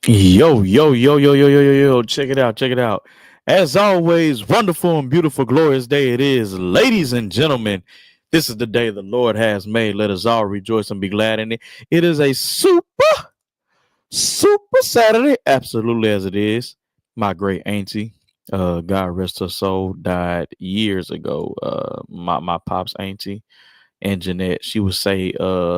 Yo, yo, yo, yo, yo, yo, yo, yo. Check it out. Check it out. As always, wonderful and beautiful, glorious day it is. Ladies and gentlemen, this is the day the Lord has made. Let us all rejoice and be glad in it. It is a super Saturday, absolutely as it is. My great auntie, God rest her soul, died years ago. My pop's auntie and Jeanette, she would say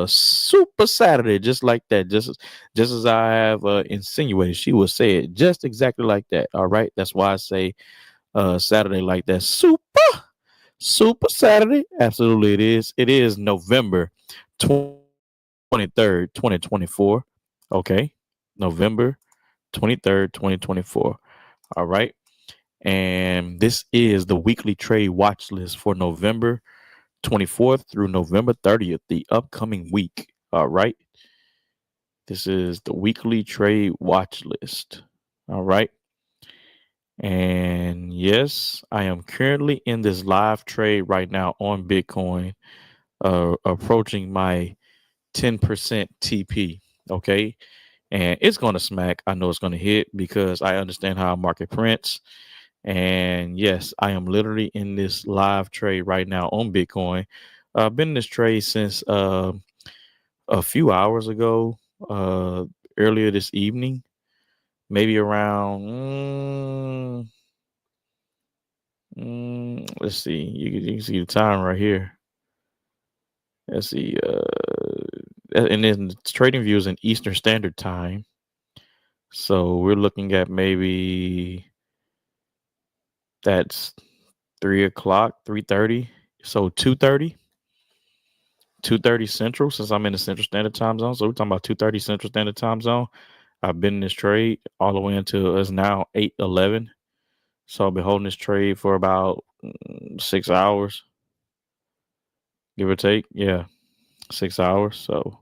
super Saturday, just like that, just as I have insinuated, she would say it just exactly like that. All right. That's why I say Saturday like that. Super Saturday. Absolutely it is. It is November 23rd, 2024. Okay. November 23rd, 2024. All right. And this is the weekly trade watch list for November 24th through November 30th, the upcoming week. All right. This is the weekly trade watch list. All right. And yes, I am currently in this live trade right now on Bitcoin, approaching my 10% TP. Okay. And it's going to smack. I know it's going to hit because I understand how market prints. And yes, I am literally in this live trade right now on Bitcoin. I've been in this trade since a few hours ago, uh, earlier this evening, maybe around. Let's see. You can see the time right here. Let's see. And then the trading view is in Eastern Standard Time, so we're looking at maybe that's 3 o'clock, 3:30, so 2:30. 2:30 Central, since I'm in the Central Standard Time Zone. So we're talking about 2:30 Central Standard Time Zone. I've been in this trade all the way until it's now 8:11. So I've been holding this trade for about 6 hours, give or take. Yeah, 6 hours. So,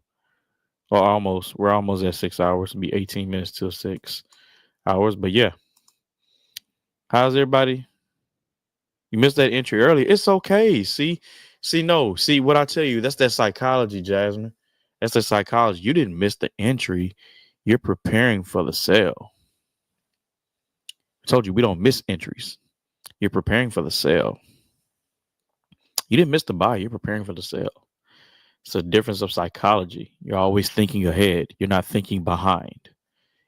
or almost, we're almost at 6 hours. It'll be 18 minutes till 6 hours. But yeah, how's everybody? You missed that entry earlier. It's okay. See what I tell you. That's that psychology, Jasmine. That's the psychology. You didn't miss the entry. You're preparing for the sale. I told you we don't miss entries. You're preparing for the sale. You didn't miss the buy. You're preparing for the sale. It's a difference of psychology. You're always thinking ahead. You're not thinking behind,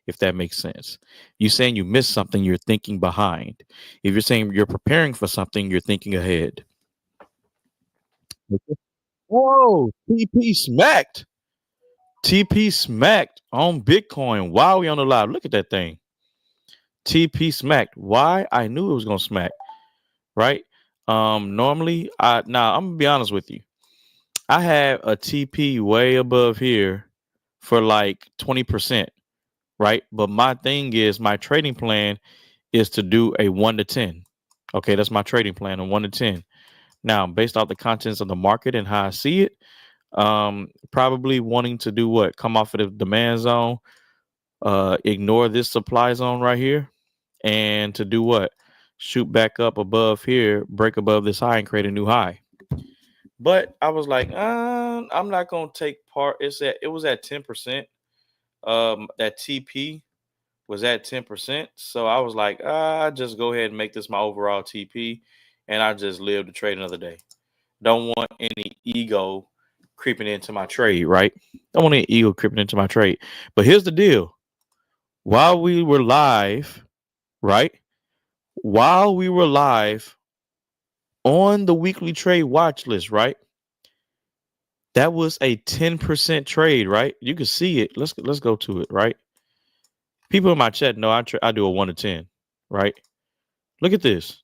if that makes sense. You saying you missed something, you're thinking behind. If you're saying you're preparing for something, you're thinking ahead. Whoa, TP smacked. TP smacked on Bitcoin. Why are we on the live? Look at that thing. TP smacked. Why? I knew it was gonna smack. Right? Normally, I'm gonna be honest with you. I have a TP way above here for like 20%, right? But my thing is my trading plan is to do a 1 to 10. Okay, that's my trading plan, a 1 to 10. Now, based off the contents of the market and how I see it, probably wanting to do what? Come off of the demand zone, ignore this supply zone right here, and to do what? Shoot back up above here, break above this high, and create a new high. But I was like, I'm not gonna take part. It was at 10%. That TP was at 10%. So I was like, just go ahead and make this my overall TP, and I just live to trade another day. Don't want any ego creeping into my trade, right? Don't want any ego creeping into my trade. But here's the deal: while we were live, right? While we were live on the weekly trade watch list, right? That was a 10% trade, right? You can see it. Let's go to it, right? People in my chat know I do a 1 to 10, right? Look at this.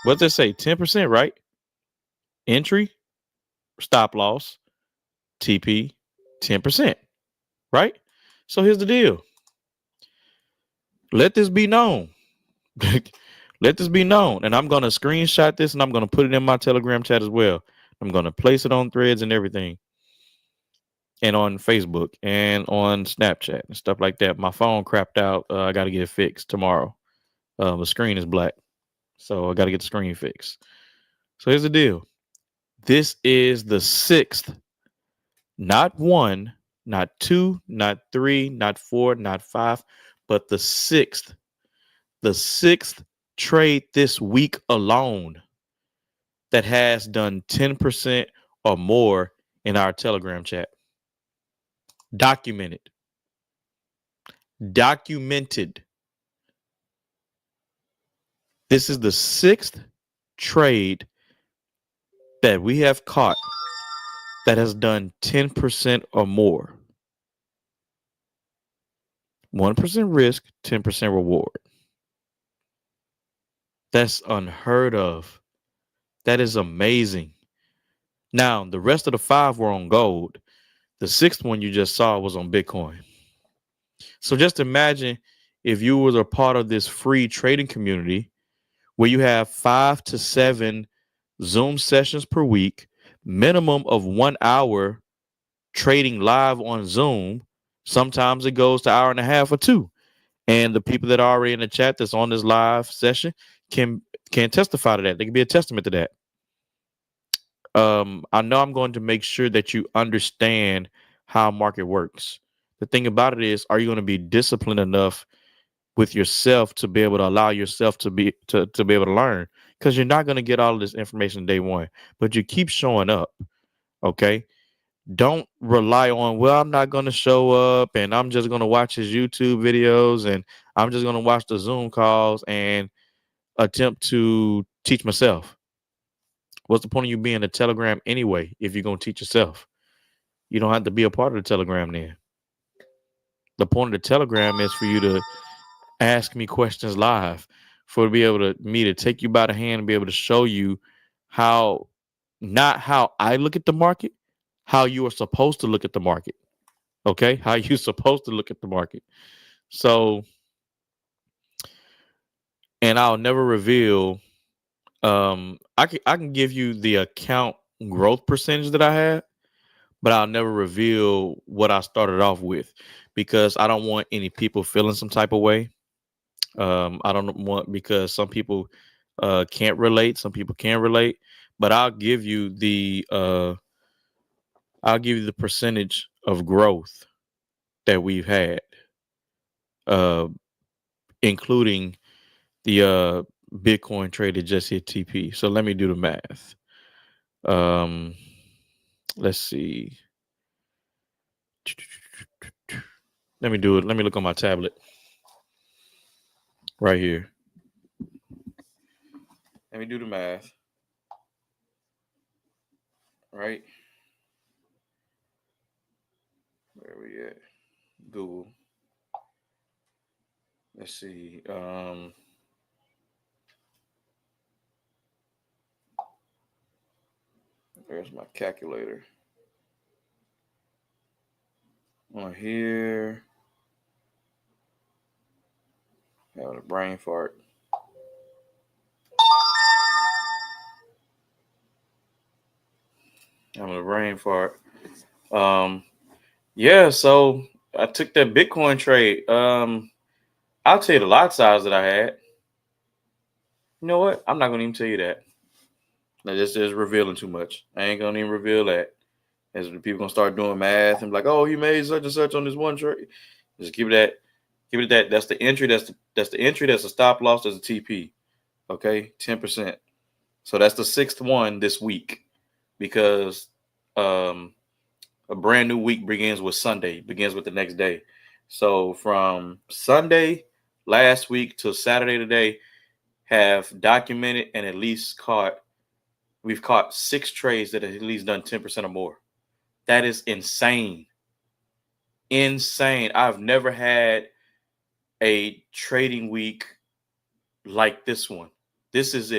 What's it say? 10%, right? Entry, stop loss, TP, 10%, right? So here's the deal. Let this be known. Let this be known. And I'm going to screenshot this and I'm going to put it in my Telegram chat as well. I'm going to place it on threads and everything. And on Facebook and on Snapchat and stuff like that. My phone crapped out. I got to get it fixed tomorrow. The screen is black. So I got to get the screen fixed. So here's the deal. This is the 6th, not 1, Not 2, not 3, not 4, not 5, but the sixth. The sixth trade this week alone that has done 10% or more in our Telegram chat. Documented. Documented. This is the sixth trade that we have caught that has done 10% or more. 1% risk, 10% reward. That's unheard of. That is amazing. Now, the rest of the 5 were on gold. The sixth one you just saw was on Bitcoin. So just imagine if you was a part of this free trading community where you have 5 to 7 Zoom sessions per week, minimum of 1 hour trading live on Zoom. Sometimes it goes to hour and a half or 2. And the people that are already in the chat that's on this live session can testify to that. They can be a testament to that. I know I'm going to make sure that you understand how market works. The thing about it is, are you going to be disciplined enough with yourself to be able to allow yourself to be able to learn? Because you're not going to get all of this information day one, but you keep showing up. Okay. Don't rely on, well, I'm not going to show up and I'm just going to watch his YouTube videos and I'm just going to watch the Zoom calls and attempt to teach myself. What's the point of you being a Telegram anyway if you're going to teach yourself? You don't have to be a part of the Telegram then. The point of the Telegram is for you to ask me questions live, for me to take you by the hand and be able to show you how, not how I look at the market, how you are supposed to look at the market. Okay? How you're supposed to look at the market. So, and I'll never reveal, I can give you the account growth percentage that I had, but I'll never reveal what I started off with because I don't want any people feeling some type of way. I don't want, because some people can't relate, some people can relate, but I'll give you the percentage of growth that we've had, uh, including the Bitcoin trade that just hit TP. So let me do the math. Let's see. Let me do it. Let me look on my tablet right here. Let me do the math. Right. Where we at? Google. Let's see. There's my calculator. On here. Having a brain fart. Having a brain fart. Yeah, so I took that Bitcoin trade. I'll tell you the lot size that I had. You know what? I'm not gonna even tell you that. This is revealing too much. I ain't gonna even reveal that. As the people gonna start doing math and be like, oh, he made such and such on this one trade. Just give it that. That's the entry. That's the entry. That's a stop loss. That's a TP. Okay, 10%. So that's the sixth one this week, because a brand new week begins with Sunday. Begins with the next day. So from Sunday last week to Saturday today, have documented and at least we've caught 6 trades that have at least done 10% or more. That is insane. Insane. I've never had a trading week like this one. This is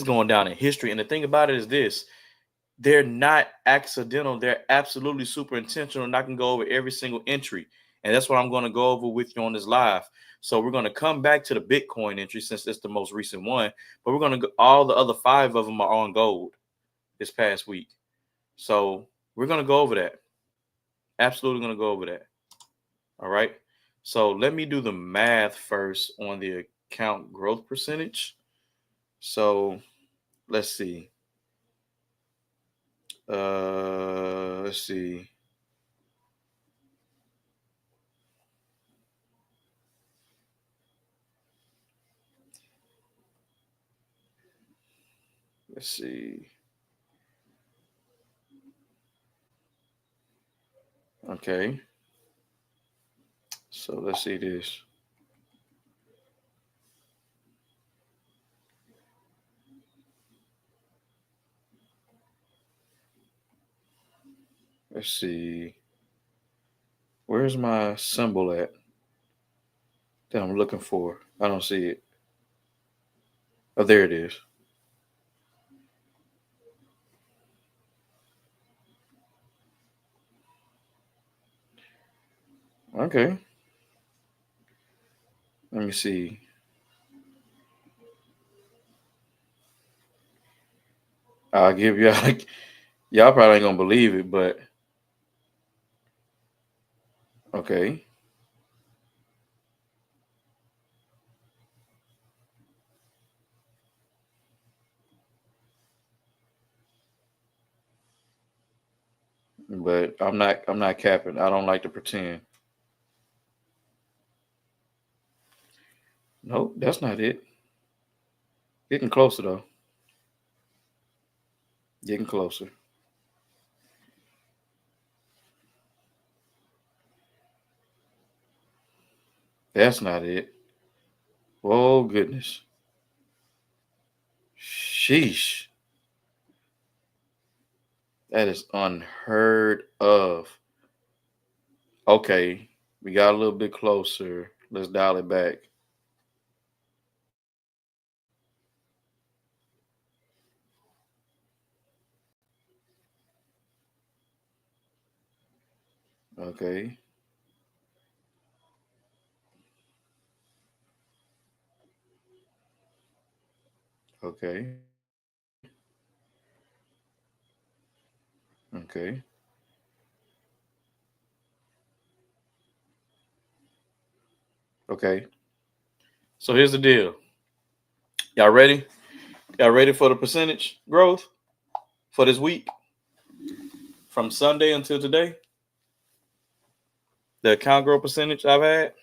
going down in history. And the thing about it is this: they're not accidental. They're absolutely super intentional. And I can go over every single entry. And that's what I'm going to go over with you on this live. So we're going to come back to the Bitcoin entry since it's the most recent one. But we're going to go, all the other 5 of them are on gold this past week. So we're going to go over that. Absolutely going to go over that. All right. So let me do the math first on the account growth percentage. So let's see. Let's see. Let's see. Okay. So let's see this. Let's see. Where's my symbol at that I'm looking for? I don't see it. Oh, there it is. Okay. Let me see. I'll give y'all. Y'all probably ain't gonna believe it, but okay. But I'm not. I'm not capping. I don't like to pretend. Nope, that's not it. Getting closer though. Getting closer. That's not it. Oh goodness. Sheesh. That is unheard of. Okay, we got a little bit closer. Let's dial it back. Okay. Okay. Okay. Okay. So here's the deal. Y'all ready? Y'all ready for the percentage growth for this week from Sunday until today? The account growth percentage I've had?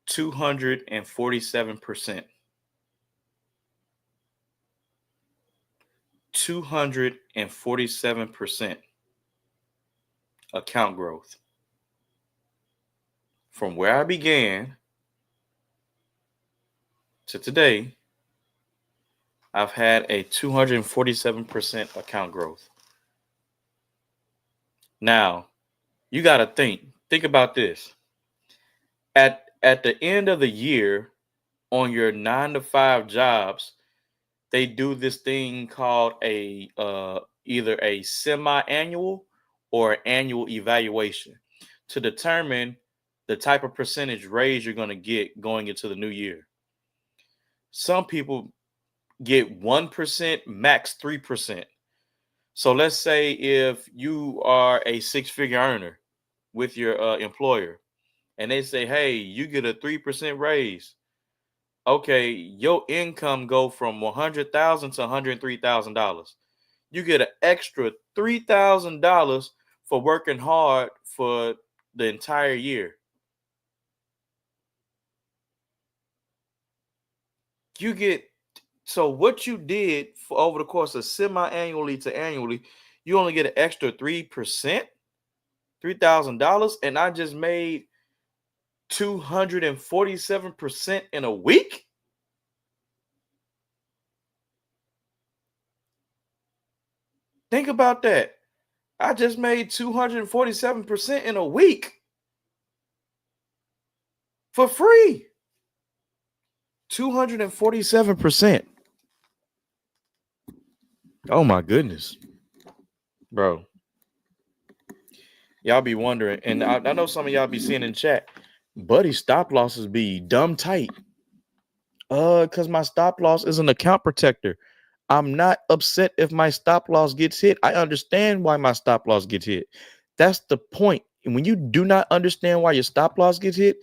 247%. 247% account growth. From where I began to today, I've had a 247% account growth. Now, you got to think about this. At the end of the year on your 9 to 5 jobs, they do this thing called a either a semi-annual or annual evaluation to determine the type of percentage raise you're going to get going into the new year. Some people get 1%, max 3%. So let's say if you are a six-figure earner with your employer and they say, hey, you get a 3% raise. Okay, your income go from $100,000 to $103,000. You get an extra $3,000 for working hard for the entire year. You get so what you did for over the course of semi-annually to annually, you only get an extra 3%, $3,000, and I just made 247% in a week. Think about that. I just made 247% in a week for free. 247%. Oh my goodness. Bro. Y'all be wondering, and I know some of y'all be seeing in chat, buddy, stop losses be dumb tight. Because my stop loss is an account protector. I'm not upset if my stop loss gets hit. I understand why my stop loss gets hit. That's the point. And when you do not understand why your stop loss gets hit,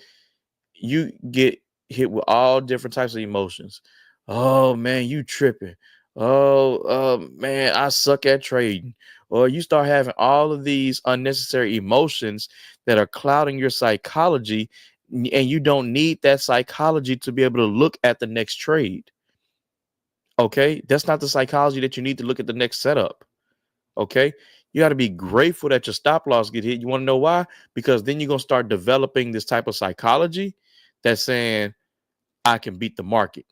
you get hit with all different types of emotions. Oh man, you tripping. Oh man, I suck at trading. Or you start having all of these unnecessary emotions that are clouding your psychology And you don't need that psychology to be able to look at the next trade. Okay. That's not the psychology that you need to look at the next setup. Okay. You got to be grateful that your stop loss get hit. You want to know why? Because then you're going to start developing this type of psychology that's saying, I can beat the market.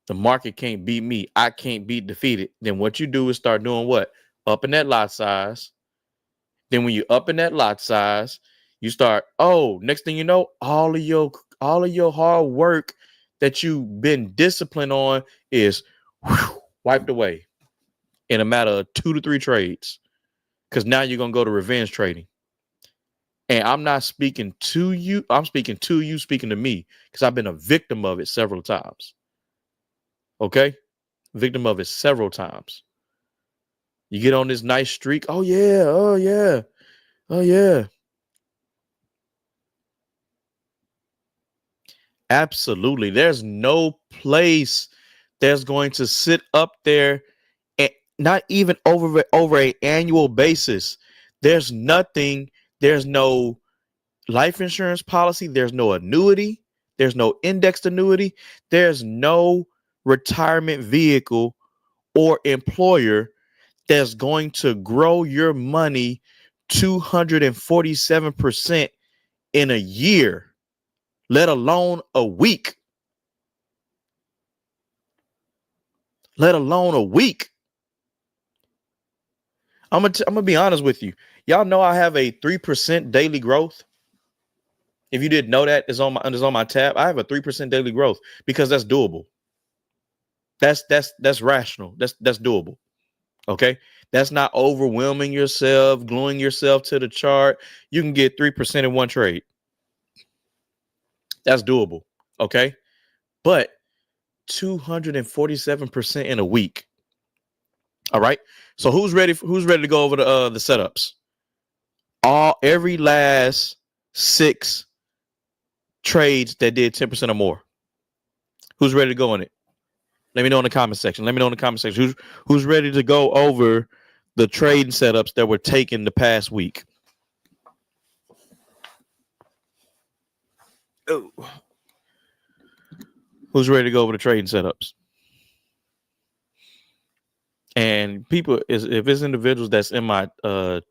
The market can't beat me. I can't be defeated. Then what you do is start doing what? Upping that lot size. Then when you up in that lot size, you start, next thing you know, all of your hard work that you've been disciplined on is wiped away in a matter of 2 to 3 trades. Because now you're gonna go to revenge trading. And I'm not speaking to you, I'm speaking to you, speaking to me, because I've been a victim of it several times. Okay? Victim of it several times. You get on this nice streak. Oh yeah, oh yeah, oh yeah. Absolutely. There's no place that's going to sit up there and not even over an annual basis. There's nothing, there's no life insurance policy, there's no annuity, there's no indexed annuity, there's no retirement vehicle or employer that's going to grow your money 247% in a year, let alone a week. Let alone a week. I'm gonna be honest with you. Y'all know I have a 3% daily growth. If you didn't know that, it's on my tab. I have a 3% daily growth because that's doable. That's rational. That's doable. Okay. That's not overwhelming yourself, gluing yourself to the chart. You can get 3% in one trade. That's doable. Okay. But 247% in a week. All right. So who's ready to go over the setups? Every last 6 trades that did 10% or more. Who's ready to go in it? Let me know in the comment section. Who's ready to go over the trading setups that were taken the past week. Oh. Who's ready to go over the trading setups? And people, if it's individuals that's in my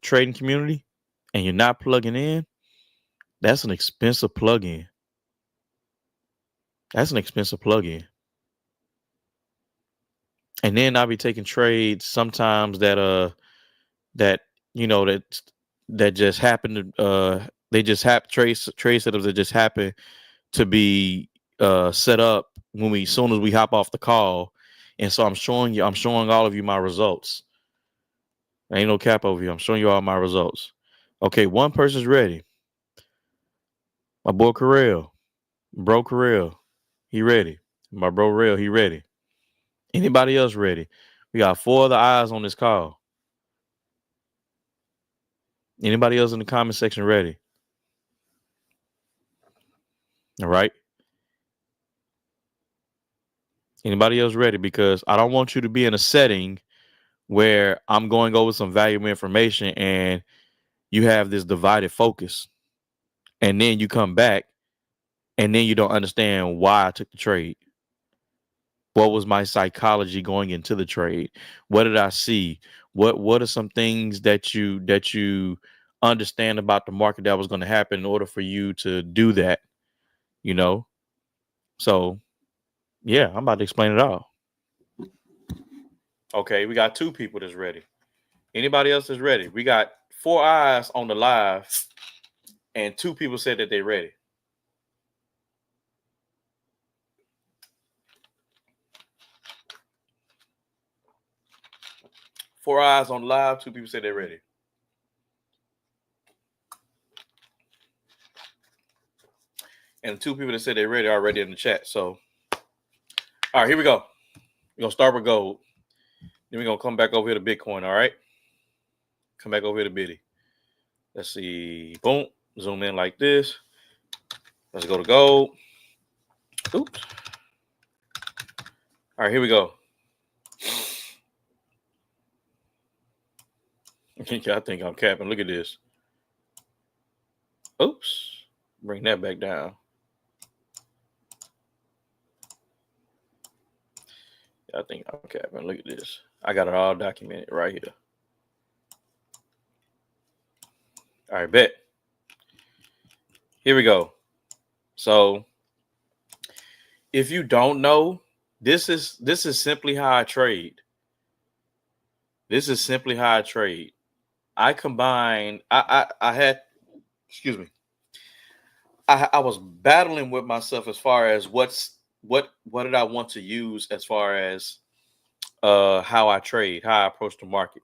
trading community and you're not plugging in, that's an expensive plug-in. That's an expensive plug-in. And then I'll be taking trades sometimes that just happen to they just have trade setups that just happen to be set up as soon as we hop off the call. And so I'm showing all of you my results. Ain't no cap over here. I'm showing you all my results. Okay, one person's ready. My boy Carell. Bro Carell. He ready. My bro Rail, he ready. Anybody else ready? We got 4 other eyes on this call. Anybody else in the comment section ready? All right. Anybody else ready? Because I don't want you to be in a setting where I'm going over some valuable information and you have this divided focus. And then you come back and then you don't understand why I took the trade. What was my psychology going into the trade? What did I see? What are some things that you understand about the market that was going to happen in order for you to do that? So yeah, I'm about to explain it all. Okay, we got 2 people that's ready. Anybody else is ready? We got 4 eyes on the live and 2 people said that they're ready. Four eyes on live, 2 people said they're ready. And 2 people that said they're ready are already in the chat. So, all right, here we go. We're going to start with gold. Then we're going to come back over here to Bitcoin, all right? Come back over here to Biddy. Let's see. Boom. Zoom in like this. Let's go to gold. Oops. All right, here we go. I think I'm capping. Look at this. Oops. Bring that back down. I think, okay, man, look at this. I got it all documented right here. All right, bet. Here we go. So if you don't know, this is simply how I trade. This is simply how I trade. I combined, I had, excuse me. I was battling with myself as far as what did I want to use as far as how I trade, how I approach the market.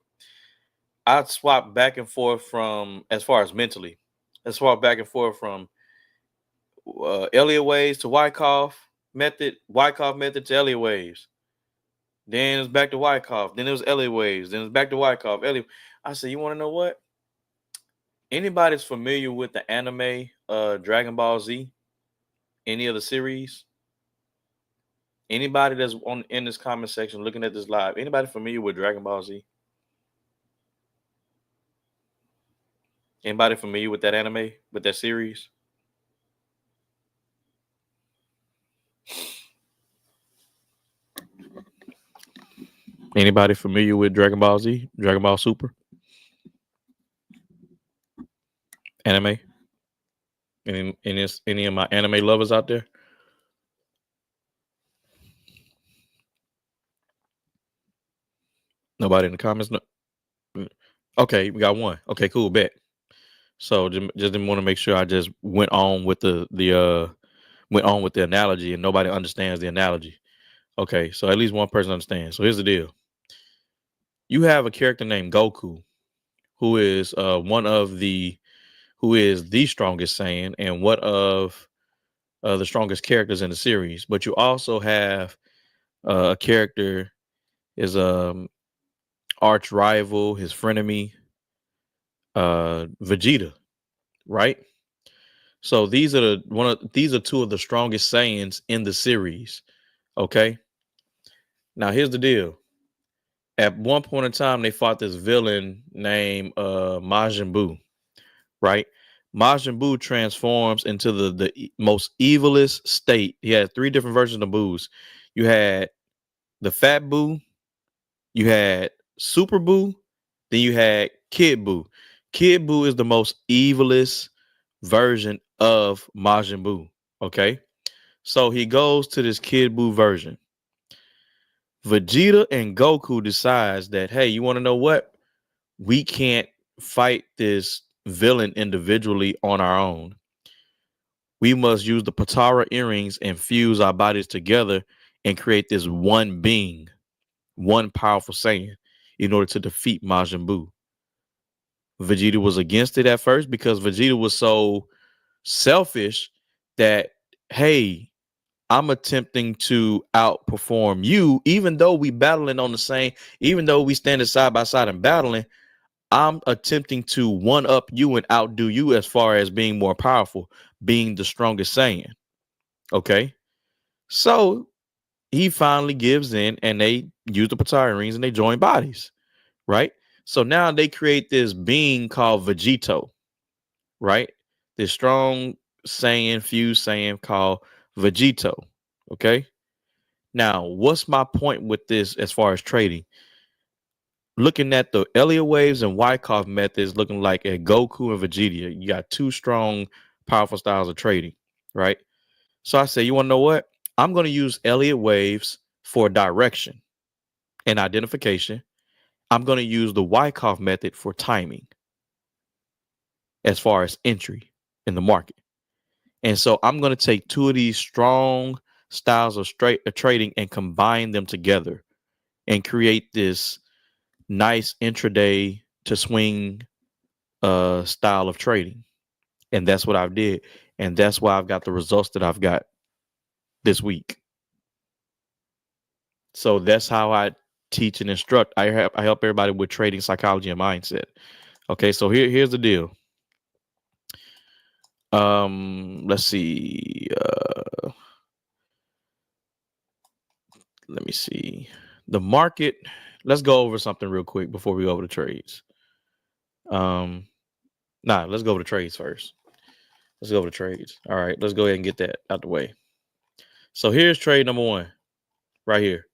I'd swap back and forth from, as far as mentally, I swap back and forth from Elliott waves to Wyckoff method to Elliott waves. Then it was back to Wyckoff. Then it was Elliott waves. Then it was back to Wyckoff. Elliott. I said, you want to know what? Anybody's familiar with the anime Dragon Ball Z? Any of the series? Anybody that's in this comment section looking at this live, anybody familiar with Dragon Ball Z? Anybody familiar with that anime, with that series? Anybody familiar with Dragon Ball Z, Dragon Ball Super? Anime? Any of my anime lovers out there? Nobody in the comments? No. Okay, we got one. Okay, cool, bet. So just didn't want to make sure I just went on with the analogy and nobody understands the analogy. Okay, so at least one person understands. So here's the deal. You have a character named Goku, who is the strongest Saiyan and one of the strongest characters in the series. But you also have a character is arch rival, his frenemy, Vegeta, right? So these are two of the strongest Saiyans in the series. Okay. Now here's the deal. At one point in time, they fought this villain named Majin Buu, right? Majin Buu transforms into the most evilest state. He had three different versions of Boos. You had the Fat Buu, you had Super Buu, then you had Kid Buu. Kid Buu is the most evilest version of Majin Buu. Okay. So he goes to this Kid Buu version. Vegeta and Goku decides that, hey, you want to know what? We can't fight this villain individually on our own. We must use the Patara earrings and fuse our bodies together and create this one being, one powerful Saiyan, in order to defeat Majin Buu. Vegeta was against it at first because Vegeta was so selfish that, hey, I'm attempting to outperform you, even though we battling on the same, even though we standing side by side and battling, I'm attempting to one up you and outdo you as far as being more powerful, being the strongest Saiyan. Okay. So he finally gives in and they use the Patara rings and they join bodies. Right. So now they create this being called Vegito. Right. This strong Saiyan, fused Saiyan called Vegito. Okay. Now, what's my point with this as far as trading? Looking at the Elliott waves and Wyckoff methods, looking like a Goku and Vegeta, you got two strong, powerful styles of trading, right? So I say, you want to know what? I'm going to use Elliott waves for direction and identification. I'm going to use the Wyckoff method for timing as far as entry in the market. And so I'm going to take two of these strong styles of trading and combine them together and create this nice intraday to swing style of trading. And that's what I did. And that's why I've got the results that I've got this week. So that's how I teach and instruct. I help everybody with trading psychology and mindset. Okay, so here's the deal. Let's see. Let me see. The market. Let's go over something real quick before we go over the trades. Let's go over the trades first. Let's go over the trades. All right, let's go ahead and get that out the way. So here's trade number one, right here.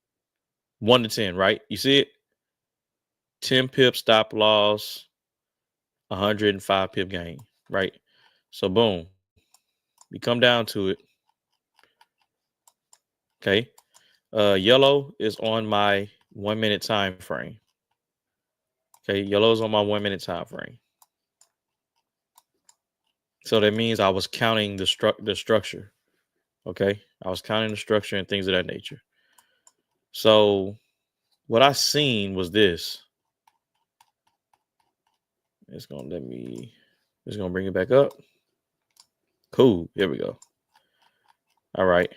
1 to 10, right? You see it? 10 pip stop loss, 105 pip gain, right? So boom, we come down to it. Okay. Yellow is on my 1 minute time frame. Okay, yellow is on my 1 minute time frame. So that means I was counting the structure. Okay, I was counting the structure and things of that nature. So what I seen was this. It's gonna bring it back up. Cool. Here we go. All right.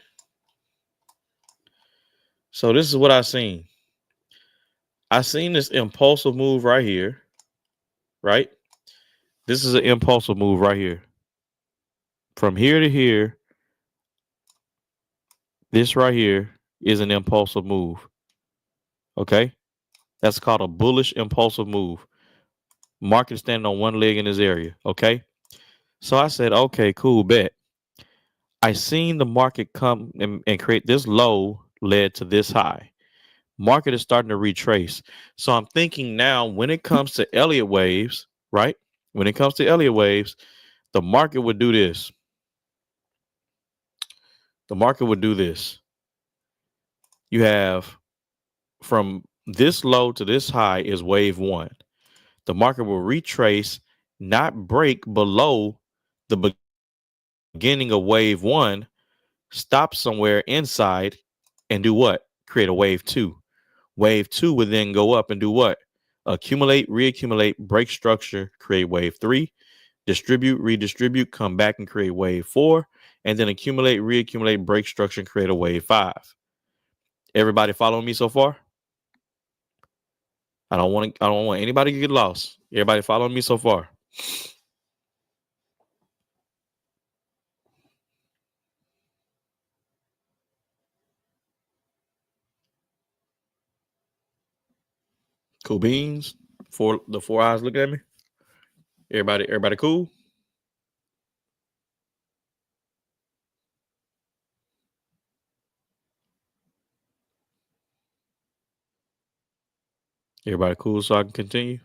So this is what I seen. I seen this impulsive move right here. Right? This is an impulsive move right here. From here to here, this right here is an impulsive move. Okay? That's called a bullish impulsive move. Market standing on one leg in this area. Okay? So I said, okay, cool, bet. I seen the market come and create this low led to this high. Market is starting to retrace. So I'm thinking now when it comes to Elliott waves, right? When it comes to Elliott waves, the market would do this. The market would do this. You have from this low to this high is wave one. The market will retrace, not break below the beginning of wave one, stop somewhere inside and do what? Create a wave two. Wave two would then go up and do what? Accumulate, reaccumulate, break structure, create wave three, distribute, redistribute, come back and create wave four, and then accumulate, reaccumulate, break structure, and create a wave five. Everybody following me so far? I don't want anybody to get lost. Everybody following me so far? Cool beans. The four eyes looking at me. Everybody cool? Everybody cool so I can continue?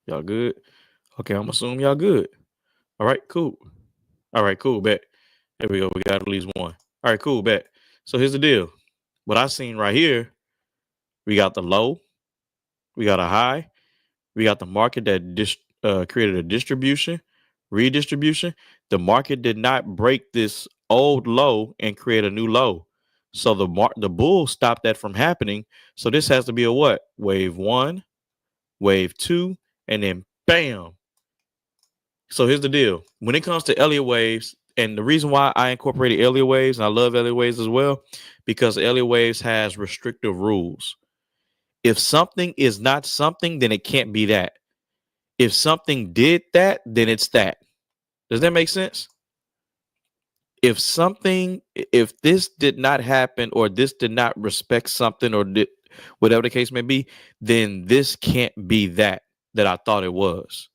Y'all good? Okay, I'm assuming y'all good. All right, cool. All right, cool, bet. There we go. We got at least one. All right, cool, bet. So here's the deal. What I seen right here, we got the low, we got a high, we got the market that created a distribution, redistribution. The market did not break this old low and create a new low. So the bull stopped that from happening. So this has to be a what? Wave one, wave two, and then bam. So here's the deal. When it comes to Elliott waves, and the reason why I incorporated Elliott waves, and I love Elliott waves as well, because Elliott waves has restrictive rules. If something is not something, then it can't be that. If something did that, then it's that. Does that make sense? If this did not happen or this did not respect something or whatever the case may be, then this can't be that I thought it was.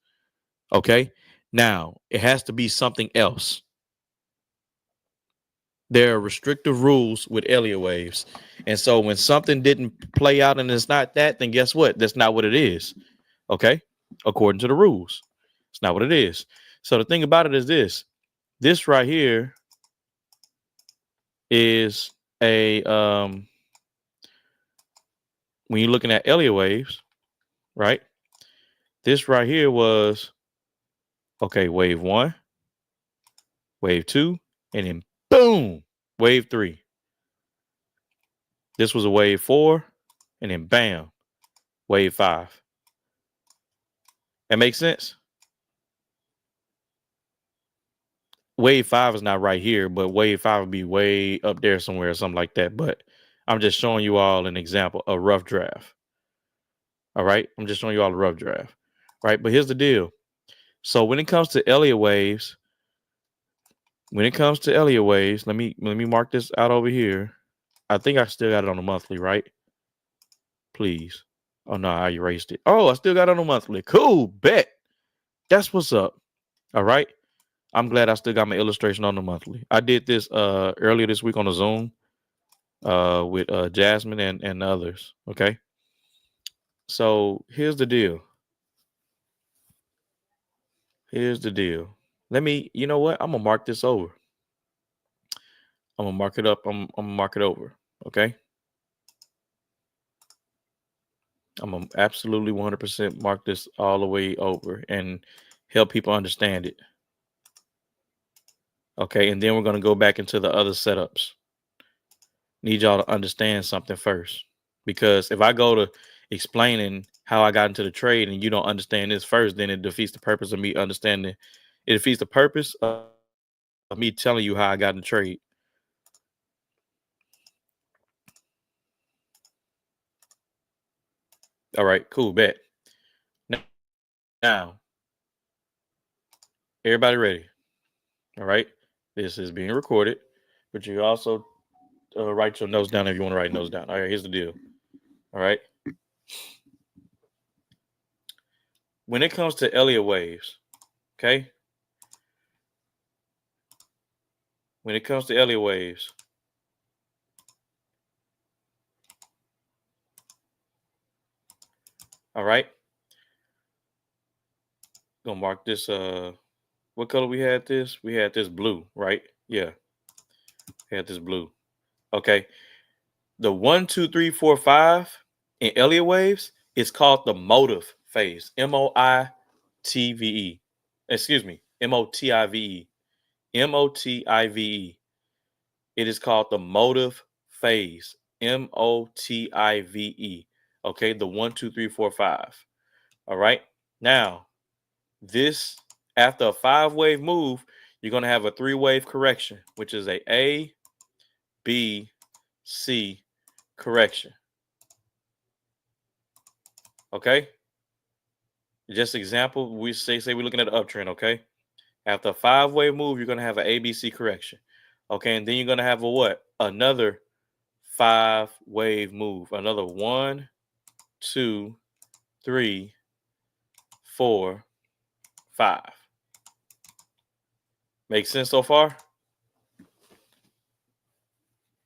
Okay. Now it has to be something else. There are restrictive rules with Elliott waves. And so when something didn't play out and it's not that, then guess what? That's not what it is. Okay. According to the rules, it's not what it is. So the thing about it is this right here is a, when you're looking at Elliott waves, right? This right here was, okay, wave one, wave two, and then boom, wave three. This was a wave four, and then bam, wave five. That makes sense? Wave five is not right here, but wave five would be way up there somewhere or something like that. But I'm just showing you all an example, a rough draft. All right. I'm just showing you all a rough draft. Right. But here's the deal. So when it comes to Elliott waves, let me mark this out over here. I think I still got it on the monthly, right? Please. Oh no, I erased it. Oh, I still got it on the monthly. Cool, bet. That's what's up. All right. I'm glad I still got my illustration on the monthly. I did this earlier this week on a Zoom with Jasmine and others. Okay. So here's the deal. Here's the deal. Let me, you know what? I'm gonna mark this over. I'm gonna mark it up. I'm gonna mark it over. Okay. I'm gonna absolutely 100% mark this all the way over and help people understand it. Okay, and then we're gonna go back into the other setups. Need y'all to understand something first, because if I go to explaining how I got into the trade and you don't understand this first, then it defeats the purpose of me understanding. It defeats the purpose of me telling you how I got in the trade. All right, cool, bet. Now, everybody ready? All right, this is being recorded, but you also write your notes down if you want to write notes down. All right, here's the deal. All right, when it comes to Elliott waves, okay. When it comes to Elliott waves, all right. Gonna mark this. What color we had this? We had this blue, right? Yeah, we had this blue. Okay. The 1, 2, 3, 4, 5 in Elliott waves is called the motive phase. M-O-I-T-V-E. Excuse me. M-O-T-I-V-E. M-O-T-I-V-E. It is called the motive phase. M-O-T-I-V-E. Okay. The 1, 2, 3, 4, 5. All right. Now, this after a 5-wave move, you're going to have a 3-wave correction, which is A, B, C correction. Okay. Just example, we say we're looking at an uptrend. Okay. After a 5-wave move, you're going to have an ABC correction. Okay. And then you're going to have a what? Another 5-wave move. Another 1, 2, 3, 4, 5. Make sense so far?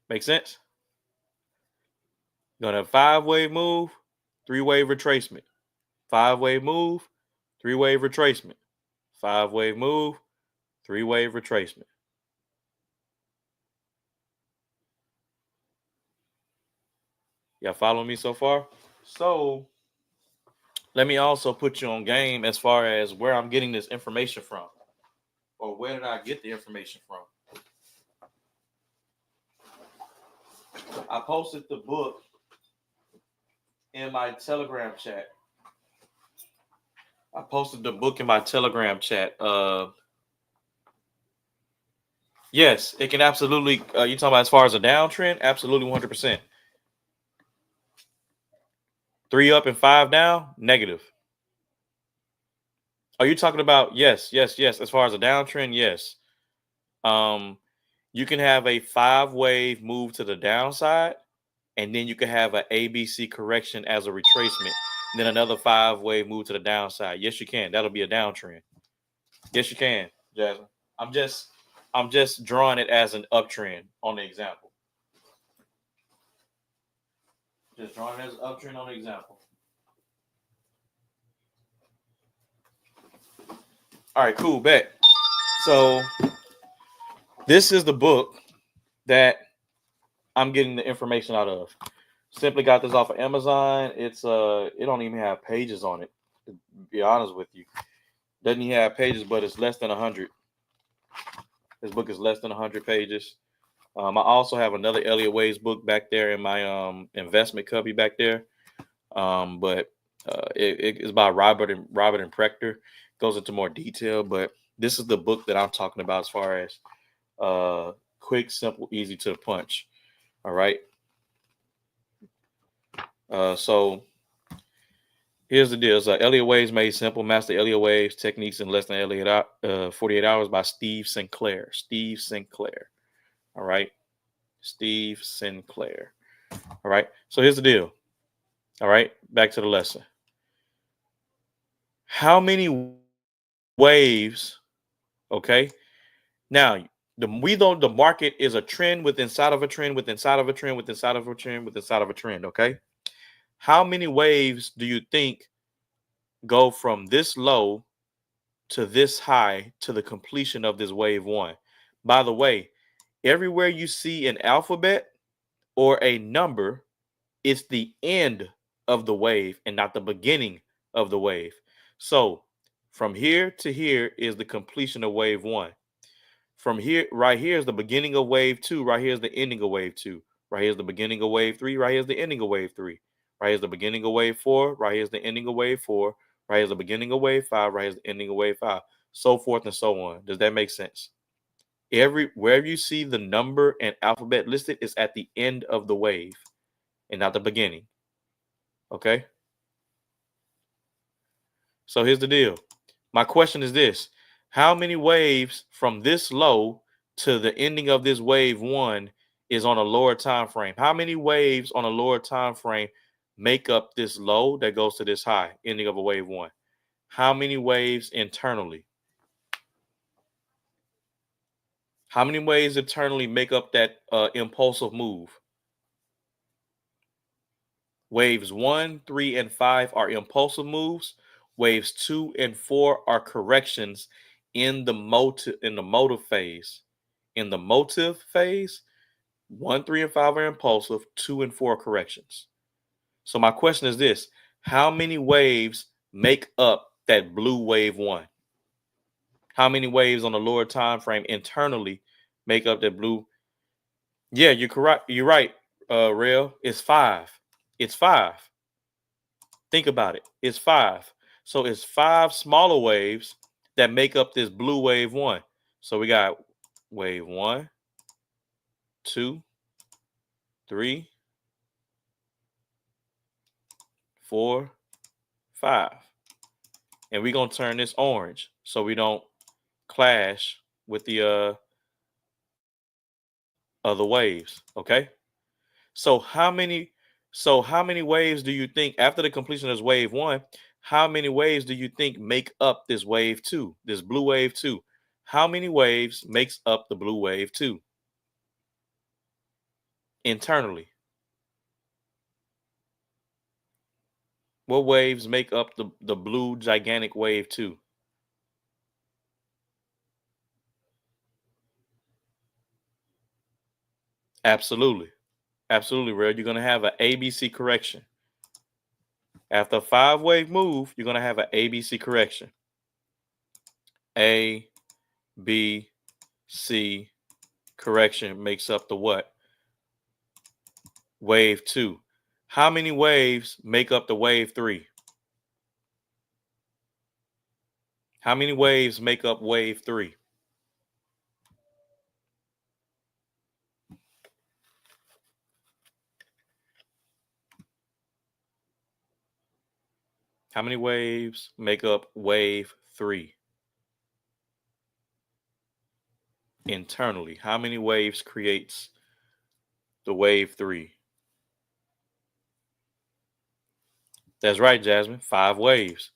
Make sense? You're going to have 5-wave move, 3-wave retracement. 5-wave move, 3-wave retracement. 5-wave move, 3-wave retracement. Y'all following me so far? So let me also put you on game as far as where I'm getting this information from, or where did I get the information from? I posted the book in my Telegram chat. Yes, it can absolutely. You talking about as far as a downtrend? Absolutely, 100%. 3 up and 5 down, negative. Are you talking about yes? As far as a downtrend, yes. You can have a 5-wave move to the downside, and then you can have an ABC correction as a retracement, and then another 5-wave move to the downside. Yes, you can. That'll be a downtrend. Yes, you can, Jasmine. I'm just drawing it as an uptrend on the example. Just drawing it as an uptrend on the example. All right, cool, bet. So this is the book that I'm getting the information out of. Simply got this off of Amazon. It don't even have pages on it, to be honest with you. Doesn't even have pages, but it's less than 100. This book is less than 100 pages. I also have another Elliott Waves book back there in my investment cubby back there. But it's by Robert and Prechter. Goes into more detail, but this is the book that I'm talking about as far as quick, simple, easy to the punch. All right. So here's the deal. Elliott Waves Made Simple. Master Elliott Waves Techniques in Less Than 48 Hours by Steve Sinclair. Steve Sinclair. All right. Steve Sinclair. All right. So here's the deal. All right, back to the lesson. How many waves? Okay. Now, the market is a trend with inside of a trend with inside of a trend with inside of a trend with inside of a trend. Okay. How many waves do you think go from this low to this high to the completion of this wave one? By the way, everywhere you see an alphabet or a number, it's the end of the wave and not the beginning of the wave. So from here to here is the completion of wave one. From here, right here is the beginning of wave two. Right here is the ending of wave two. Right here is the beginning of wave three. Right here is the ending of wave three. Right here is the beginning of wave four. Right here is the ending of wave four. Right here is the beginning of wave five. Right here is the ending of wave five. So forth and so on. Does that make sense? Wherever you see the number and alphabet listed is at the end of the wave and not the beginning. Okay. So here's the deal. My question is this: how many waves from this low to the ending of this wave one is on a lower time frame? How many waves on a lower time frame make up this low that goes to this high, ending of a wave one? How many waves internally? How many waves internally make up that impulsive move? Waves 1, 3, and 5 are impulsive moves. Waves 2 and 4 are corrections in the motive phase. In the motive phase, 1, 3, and 5 are impulsive, 2 and 4 are corrections. So my question is this: how many waves make up that blue wave 1? How many waves on the lower time frame internally make up that blue? Yeah, you're correct. You're right, Rail. It's 5. It's 5. Think about it. It's 5. So it's 5 smaller waves that make up this blue wave 1. So we got wave 1, 2, 3, 4, 5. And we're going to turn this orange so we don't clash with the other waves. Okay? So how many waves do you think after the completion of this wave 1, how many waves do you think make up this wave 2, this blue wave 2? How many waves makes up the blue wave 2 internally? What waves make up the blue gigantic wave 2? Absolutely. Absolutely, Red. You're going to have an ABC correction. After a 5-wave move, you're going to have an ABC correction. A, B, C correction makes up the what? Wave 2. How many waves make up the wave 3? How many waves make up wave 3? How many waves make up wave 3? Internally, how many waves creates the wave 3? That's right, Jasmine. 5 waves,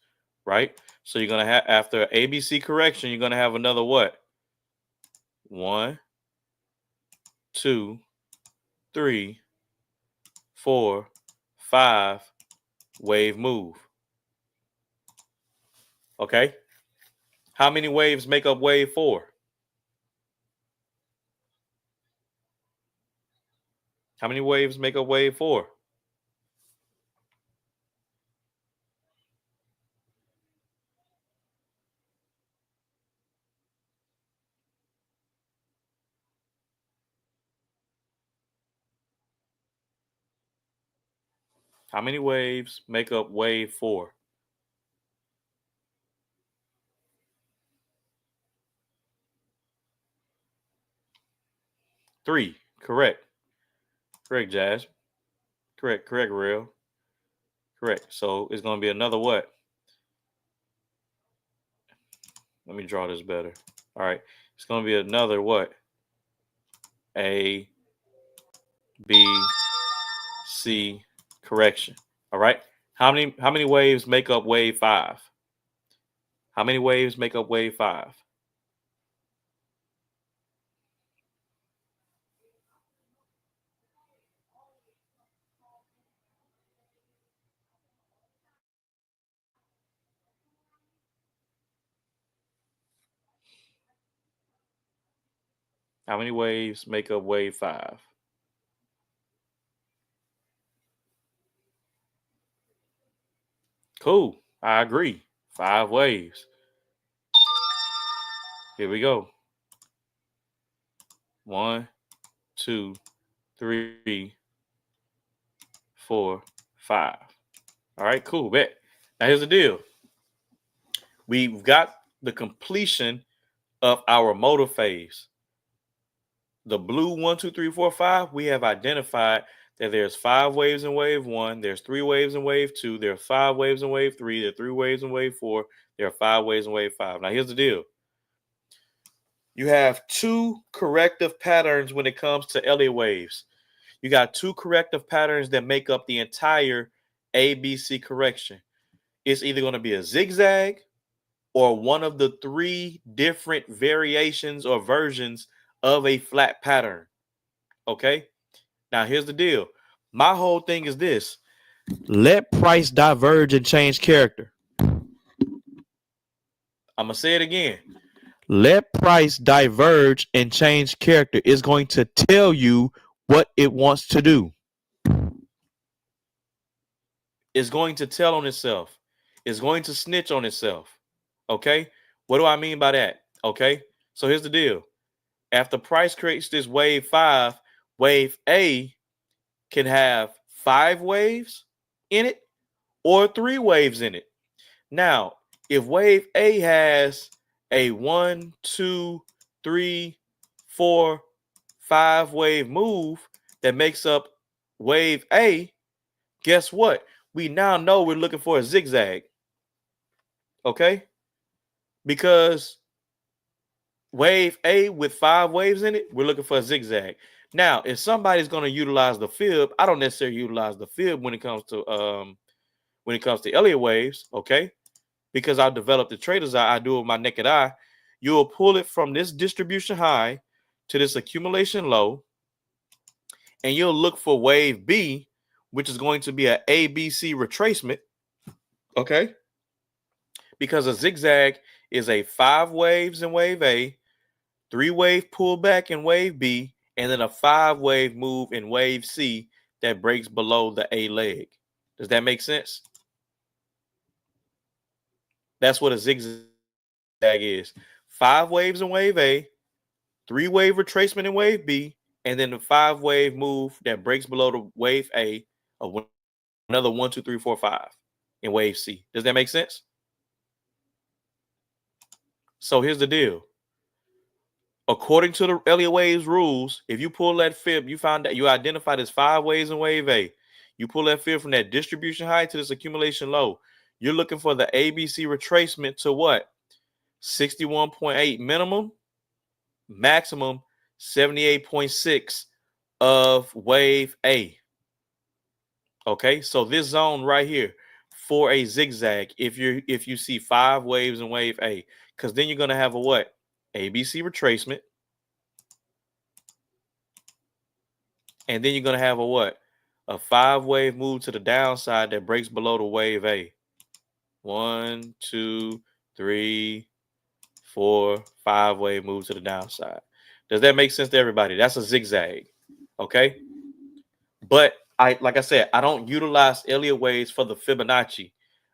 right? So you're going to have, after ABC correction, you're going to have another what? 1, 2, 3, 4, 5 wave move. Okay. How many waves make up wave 4? How many waves make up wave 4? How many waves make up wave 4? 3. Correct. Correct, Jazz. Correct, Real. Correct. So it's going to be another what? Let me draw this better. All right. It's going to be another what? A, B, C correction. All right. How many waves make up wave 5? How many waves make up wave 5? How many waves make up wave 5? Cool. I agree. 5 waves. Here we go. 1, 2, 3, 4, 5. All right, cool. Bet. Now here's the deal. We've got the completion of our motor phase. The blue 1, 2, 3, 4, 5, we have identified that there's 5 waves in wave 1, there's 3 waves in wave 2, there are 5 waves in wave 3, there are 3 waves in wave 4, there are 5 waves in wave 5. Now here's the deal. You have 2 corrective patterns when it comes to Elliott waves. You got 2 corrective patterns that make up the entire ABC correction. It's either going to be a zigzag or one of the 3 different variations or versions of a flat pattern. Okay? Now, here's the deal. My whole thing is this. Let price diverge and change character. I'm going to say it again. Let price diverge and change character. It's going to tell you what it wants to do. It's going to tell on itself. It's going to snitch on itself. Okay? What do I mean by that? Okay? So here's the deal. After price creates this wave 5, wave A can have 5 waves in it or 3 waves in it. Now, if wave A has a 1, 2, 3, 4, 5 wave move that makes up wave A, guess what? We now know we're looking for a zigzag. Okay? Because wave A with 5 waves in it, we're looking for a zigzag. Now, if somebody's going to utilize the fib, I don't necessarily utilize the fib when it comes to Elliott waves, okay? Because I developed the trader's eye, I do it with my naked eye. You'll pull it from this distribution high to this accumulation low, and you'll look for wave B, which is going to be an ABC retracement, okay? Because a zigzag is a 5 waves in wave A, 3 wave pullback in wave B, and then a 5 wave move in wave C that breaks below the A leg. Does that make sense? That's what a zigzag is. 5 waves in wave A, 3 wave retracement in wave B, and then the 5 wave move that breaks below the wave A of another 1, 2, 3, 4, 5 in wave C. Does that make sense? So here's the deal. According to the Elliott waves rules, if you pull that fib, you found that you identified as 5 waves in wave A. You pull that fib from that distribution high to this accumulation low. You're looking for the ABC retracement to what? 61.8 minimum, maximum 78.6 of wave A. Okay, so this zone right here for a zigzag, if you see 5 waves in wave A, because then you're going to have a what? ABC retracement. And then you're going to have a what? A 5 wave move to the downside that breaks below the wave A. 1, 2, 3, 4, 5 wave move to the downside. Does that make sense to everybody? That's a zigzag. Okay. But like I said, I don't utilize Elliott waves for the Fibonacci.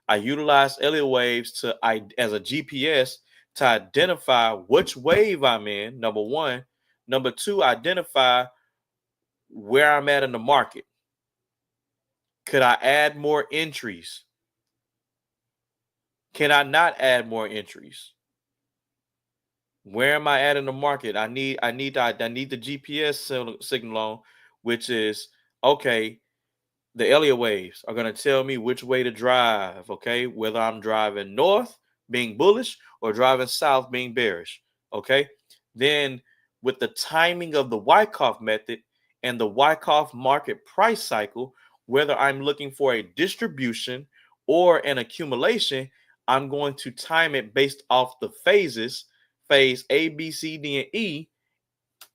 I utilize Elliott waves as a GPS to identify which wave I'm in, number one. Number two, identify where I'm at in the market. Could I add more entries? Can I not add more entries? Where am I at in the market? I need the GPS signal on, which is okay. The Elliott waves are going to tell me which way to drive, okay? Whether I'm driving north, being bullish, or driving south, being bearish, okay? Then with the timing of the Wyckoff method and the Wyckoff market price cycle, whether I'm looking for a distribution or an accumulation, I'm going to time it based off the phases, phase A, B, C, D, and E,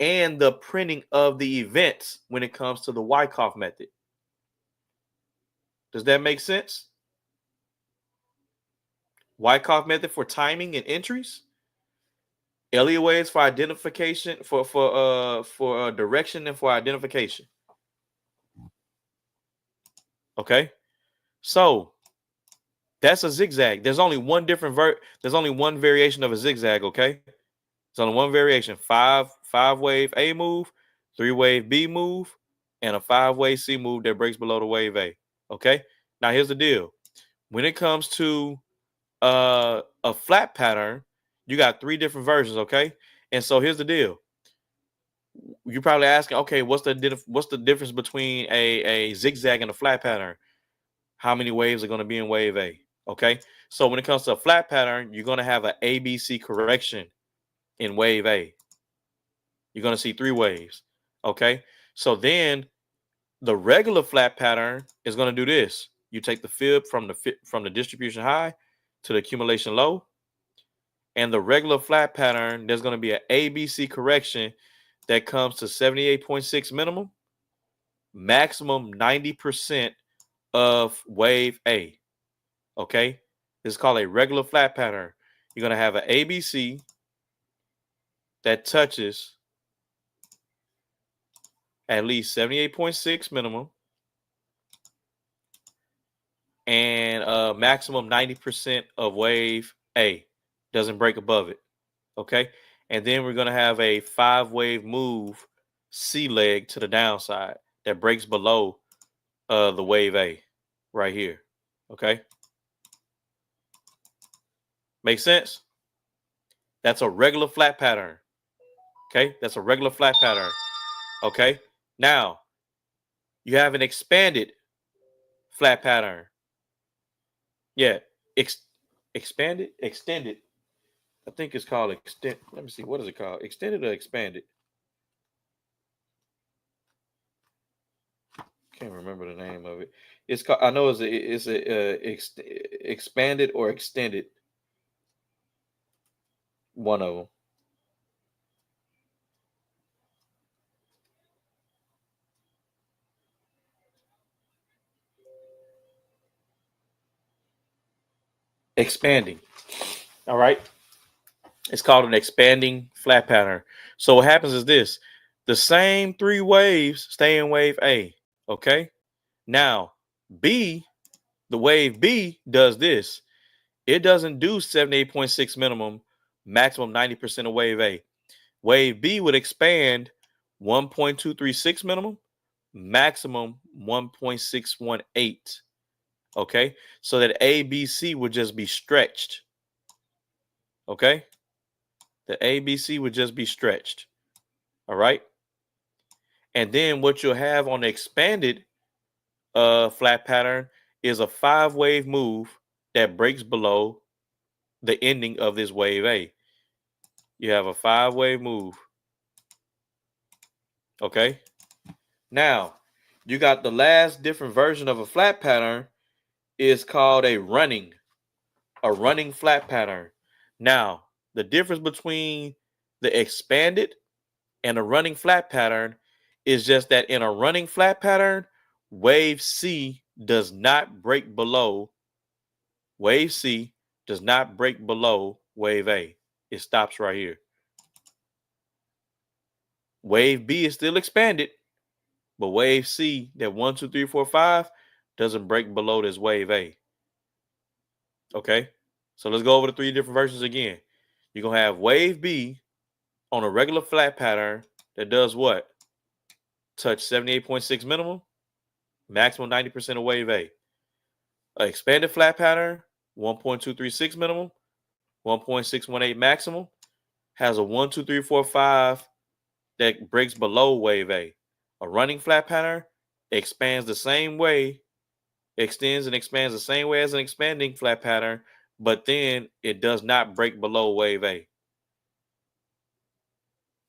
and the printing of the events when it comes to the Wyckoff method. Does that make sense? Wyckoff method for timing and entries. Elliott waves for identification, for direction and for identification. Okay, so that's a zigzag. There's only one different There's only one variation of a zigzag. Okay, it's only one variation. Five wave A move, 3-wave B move, and a 5-wave C move that breaks below the wave A. Okay, now here's the deal. When it comes to a flat pattern, you got 3 different versions. Okay, and so here's the deal. You're probably asking, okay, what's the difference between a zigzag and a flat pattern? How many waves are going to be in wave A? Okay, so when it comes to a flat pattern, you're going to have an ABC correction in wave A. You're going to see 3 waves. Okay, so then the regular flat pattern is going to do this. You take the fib from the distribution high to the accumulation low, and the regular flat pattern, there's going to be an ABC correction that comes to 78.6 minimum, maximum 90% of wave A. Okay, this is called a regular flat pattern. You're going to have an ABC that touches at least 78.6 minimum and maximum 90% of wave A. Doesn't break above it. Okay, and then we're going to have a 5-wave move C leg to the downside that breaks below the wave A right here. Okay, make sense? That's a regular flat pattern. Okay, that's a regular flat pattern. Okay, now you have an expanded flat pattern. Yeah, expanded, extended. I think it's called extend. Let me see. What is it called? Extended or expanded? Can't remember the name of it. It's called. I know it's expanded or extended. One of them. Expanding. All right. It's called an expanding flat pattern. So what happens is this: the same 3 waves stay in wave A. Okay. Now B, the wave B does this. It doesn't do 78.6 minimum, maximum 90% of wave A. Wave B would expand 1.236 minimum, maximum 1.618. Okay, so that ABC would just be stretched. Okay, the ABC would just be stretched. All right, and then what you'll have on the expanded flat pattern is a 5-wave move that breaks below the ending of this wave A. You have a 5-wave move. Okay, now you got the last different version of a flat pattern is called a running flat pattern. Now, the difference between the expanded and a running flat pattern is just that in a running flat pattern, wave C does not break below. Wave C does not break below wave A. It stops right here. Wave B is still expanded, but wave C, that 1, 2, 3, 4, 5, doesn't break below this wave A. Okay, so let's go over the 3 different versions again. You're going to have wave B on a regular flat pattern that does what? Touch 78.6 minimum, maximum 90% of wave A. An expanded flat pattern, 1.236 minimum, 1.618 maximum, has a 1, 2, 3, 4, 5 that breaks below wave A. A running flat pattern expands the same way, extends and expands the same way as an expanding flat pattern, but then it does not break below wave A.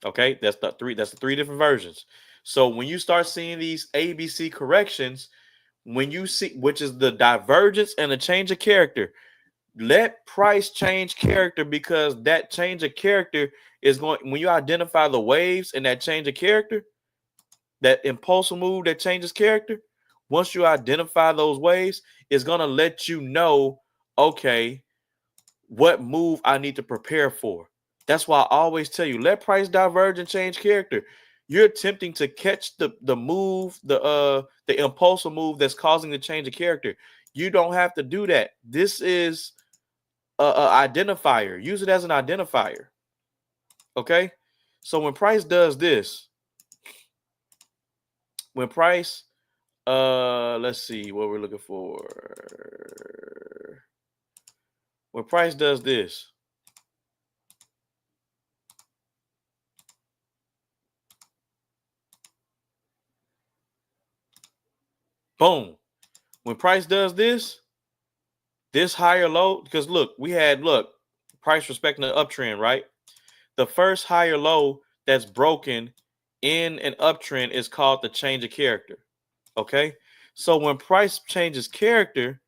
Okay, that's the 3 different versions. So when you start seeing these ABC corrections, When you see, which is the divergence and the change of character, let price change character, because that change of character is going, when you identify the waves and that change of character, that impulsive move that changes character, once you identify those waves, it's going to let you know, okay, what move I need to prepare for. That's why I always tell you, let price diverge and change character. You're attempting to catch the move, the impulsive move that's causing the change of character. You don't have to do that. This is a identifier. Use it as an identifier. Okay? So when price does this, when price let's see what we're looking for. When price does this, boom. When price does this higher low, because look, we had, look, price respecting the uptrend, right? The first higher low that's broken in an uptrend is called the change of character. Okay? So when price changes character,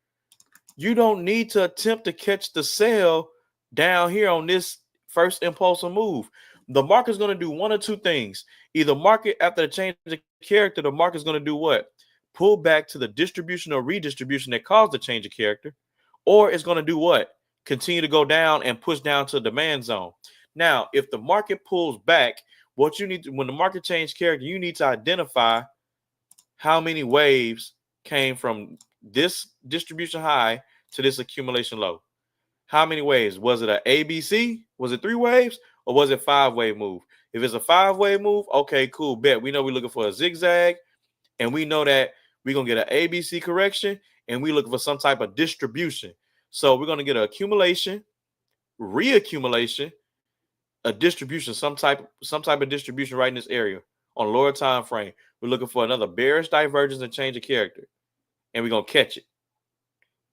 you don't need to attempt to catch the sell down here on this first impulsive move. The market's going to do one or two things. Either market, after the change of character, the market's going to do what? Pull back to the distribution or redistribution that caused the change of character, or it's going to do what? Continue to go down and push down to the demand zone. Now, if the market pulls back, what you need to, when the market changes character, you need to identify how many waves came from this distribution high to this accumulation low. How many waves? Was it a ABC? Was it 3 waves? Or was it 5-wave move? If it's a 5-wave move, okay, cool, bet. We know we're looking for a zigzag, and we know that we're going to get an ABC correction, and we're looking for some type of distribution. So we're going to get an accumulation, reaccumulation, a distribution, some type of distribution right in this area on a lower time frame. We're looking for another bearish divergence and change of character, and we're going to catch it.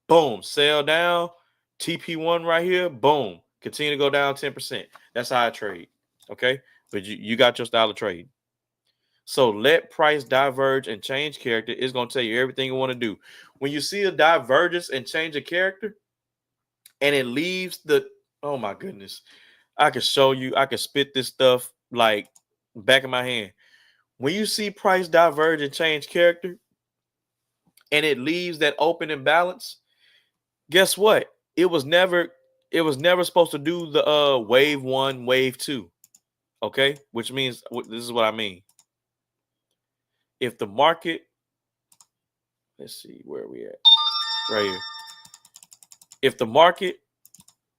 Boom, sell down, TP1 right here, boom, continue to go down 10%. That's how I trade, okay? But you got your style of trade. So let price diverge and change character. It's going to tell you everything you want to do. When you see a divergence and change of character, and it leaves the, oh my goodness, I can show you, I can spit this stuff like back of my hand. When you see price diverge and change character, and it leaves that open imbalance, guess what? It was never supposed to do the wave 1, wave 2. Okay? Which means, this is what I mean. If the market, let's see where we at. Right here. If the market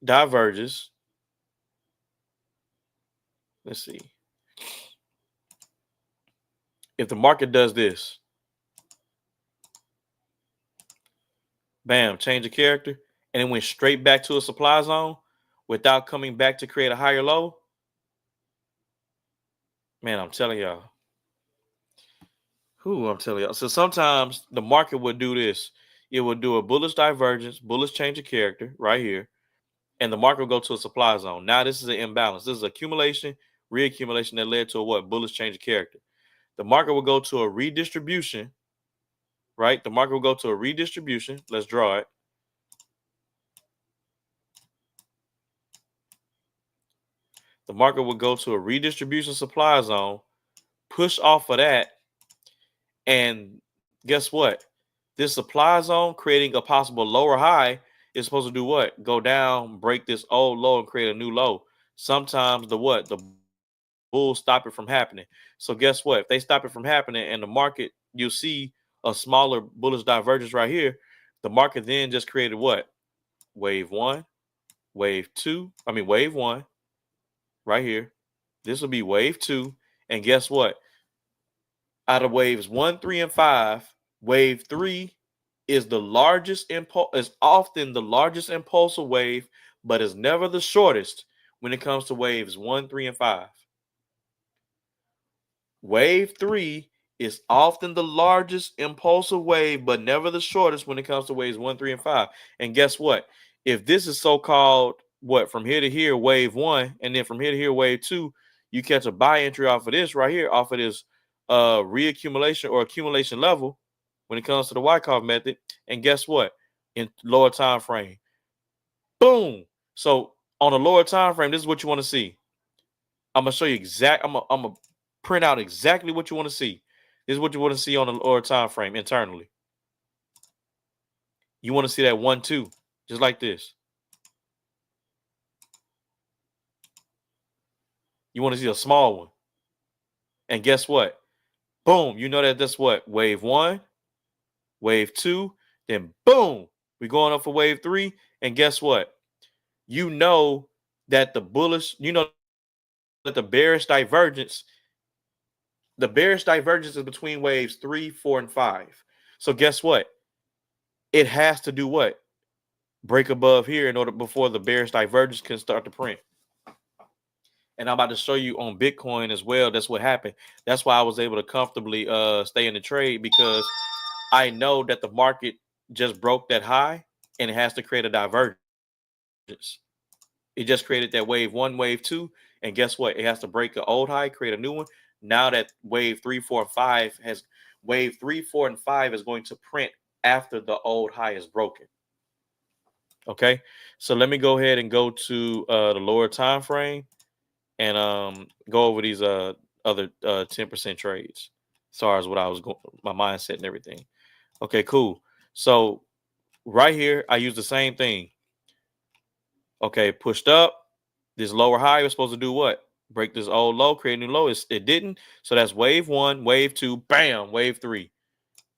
diverges, let's see. If the market does this, bam, change of character, and it went straight back to a supply zone without coming back to create a higher low, man, I'm telling y'all. I'm telling y'all. So sometimes the market would do this. It would do a bullish divergence, bullish change of character right here, and the market will go to a supply zone. Now this is an imbalance. This is accumulation, reaccumulation that led to a what? Bullish change of character. The market will go to a redistribution, right? The market will go to a redistribution. Let's draw it. The market will go to a redistribution supply zone, push off of that, and guess what? This supply zone creating a possible lower high is supposed to do what? Go down, break this old low, and create a new low. Sometimes the what? The bulls stop it from happening. So guess what? If they stop it from happening and the market, you'll see a smaller bullish divergence right here. The market then just created what? Wave 1, wave 2. Wave 1 right here. This will be wave 2. And guess what? Out of waves 1, 3, and 5, wave 3 is the largest impulse, is often the largest impulsive wave, but is never the shortest when it comes to waves 1, 3, and 5. Wave 3 is often the largest impulsive wave, but never the shortest when it comes to waves 1, 3, and 5. And guess what? If this is so-called, what, from here to here, wave 1, and then from here to here, wave 2, you catch a buy entry off of this right here, off of this reaccumulation or accumulation level, when it comes to the Wyckoff method. And guess what? In lower time frame, boom. So on a lower time frame, this is what you want to see. I'm gonna show you I'm gonna print out exactly what you want to see. This is what you want to see on a lower time frame internally. You want to see that 1-2, just like this. You want to see a small one. And guess what? Boom. You know that that's what? Wave 1, wave 2, then boom. We're going up for wave 3. And guess what? You know that that the bearish divergence is between waves 3, 4, and 5. So guess what? It has to do what? Break above here in order before the bearish divergence can start to print. And I'm about to show you on Bitcoin as well. That's what happened. That's why I was able to comfortably stay in the trade, because I know that the market just broke that high and it has to create a divergence. It just created that wave 1, wave 2. And guess what? It has to break the old high, create a new one. Now that wave 3, 4, and 5 wave 3, 4, and 5 is going to print after the old high is broken. Okay. So let me go ahead and go to the lower time frame and go over these other 10% trades as far as what I was going, my mindset and everything. Okay, cool. So right here, I use the same thing. Okay, pushed up. This lower high was supposed to do what? Break this old low, create a new low. It didn't. So that's wave 1, wave 2, bam, wave 3.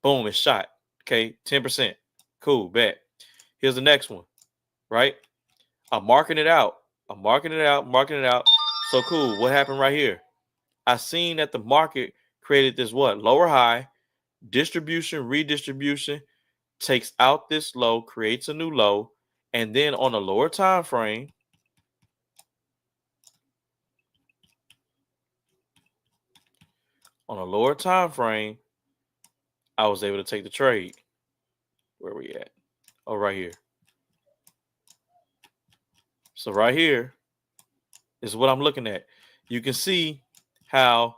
Boom, it's shot. Okay, 10%. Cool, bet. Here's the next one, right? I'm marking it out. Marking it out. So cool. What happened right here? I seen that the market created this what? Lower high, distribution, redistribution, takes out this low, creates a new low, and then on a lower time frame, I was able to take the trade. Where we at? Oh, right here. So right here is what I'm looking at. You can see how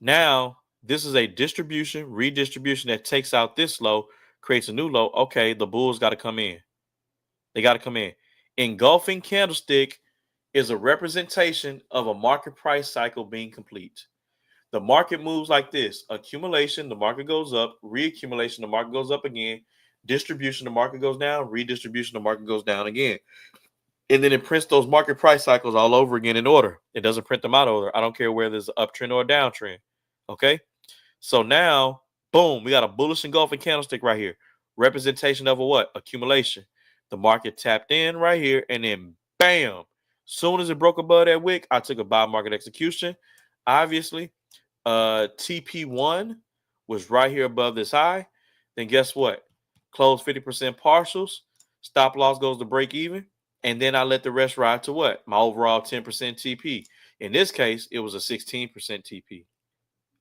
now this is a distribution, redistribution that takes out this low, creates a new low. Okay, the bulls got to come in. They got to come in. Engulfing candlestick is a representation of a market price cycle being complete. The market moves like this: accumulation, the market goes up; reaccumulation, the market goes up again; distribution, the market goes down; redistribution, the market goes down again. And then it prints those market price cycles all over again in order. It doesn't print them out of order. I don't care whether there's an uptrend or a downtrend. Okay? So now, boom, we got a bullish engulfing candlestick right here. Representation of a what? Accumulation. The market tapped in right here, and then bam. Soon as it broke above that wick, I took a buy market execution. Obviously, TP1 was right here above this high. Then guess what? Close 50% partials. Stop loss goes to break even. And then I let the rest ride to what? My overall 10% TP. In this case, it was a 16% TP.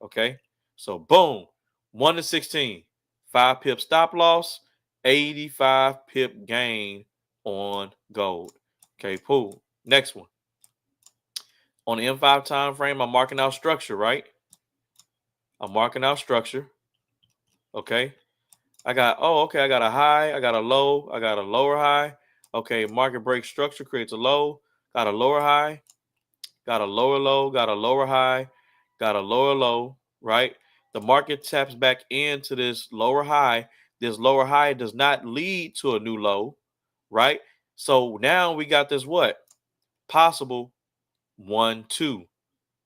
Okay. So boom, 1 to 16, 5 pip stop loss, 85 pip gain on gold. Okay, cool. Next one. On the M5 time frame, I'm marking out structure, right? I'm marking out structure. Okay. I got a high, I got a low, I got a lower high. Okay, market break structure creates a low, got a lower high, got a lower low, got a lower high, got a lower low, right? The market taps back into this lower high. This lower high does not lead to a new low, right? So now we got this what? Possible 1, 2,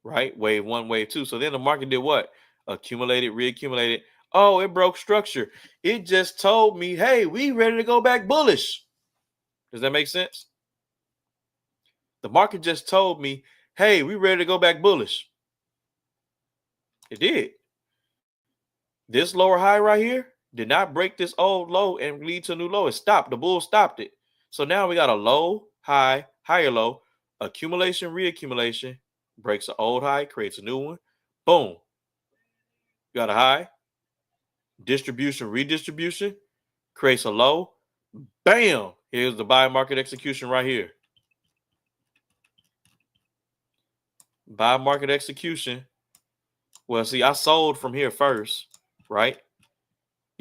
right? Wave 1, wave 2. So then the market did what? Accumulated, reaccumulated. Oh, it broke structure. It just told me, hey, we ready to go back bullish. Does that make sense? The market just told me, hey, we ready to go back bullish. It did. This lower high right here did not break this old low and lead to a new low. It stopped. The bull stopped it. So now we got a low, high, higher low, accumulation, reaccumulation, breaks an old high, creates a new one. Boom. You got a high, distribution, redistribution, creates a low. Bam. Here's the buy market execution right here. Buy market execution. Well, see, I sold from here first, right?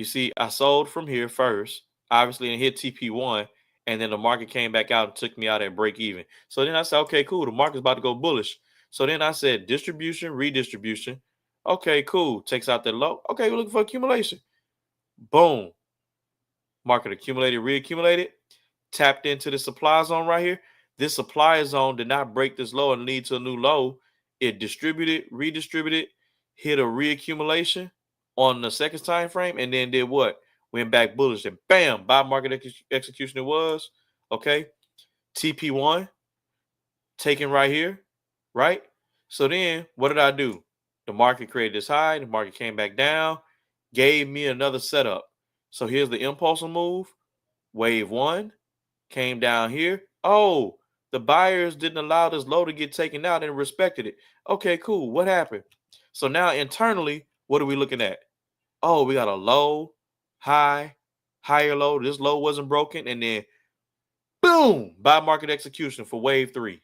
You see, I sold from here first, obviously, and hit TP1, and then the market came back out and took me out at break even. So then I said, okay, cool. The market's about to go bullish. So then I said, distribution, redistribution. Okay, cool. Takes out the low. Okay, we're looking for accumulation. Boom. Market accumulated, reaccumulated, tapped into the supply zone right here. This supply zone did not break this low and lead to a new low. It distributed, redistributed, hit a reaccumulation on the second time frame, and then did what? Went back bullish and bam, buy market execution it was. Okay. TP1 taken right here, right? So then what did I do? The market created this high, the market came back down, gave me another setup. So here's the impulse move. Wave one came down here. Oh, the buyers didn't allow this low to get taken out and respected it. Okay, cool. What happened? So now internally, what are we looking at? Oh, we got a low, high, higher low. This low wasn't broken. And then boom, buy market execution for wave three.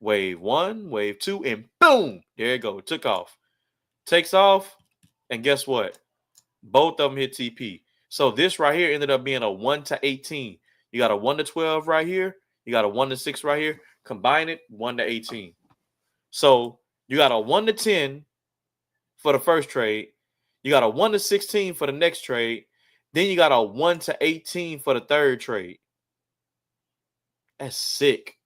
Wave one, wave two, and boom, there it goes. It took off. Takes off. And guess what? Both of them hit TP. So this right here ended up being a 1 to 18. You got a 1 to 12 right here. You got a 1 to 6 right here. Combine it, 1 to 18. So you got a 1 to 10 for the first trade. You got a 1 to 16 for the next trade. Then you got a 1 to 18 for the third trade. That's sick.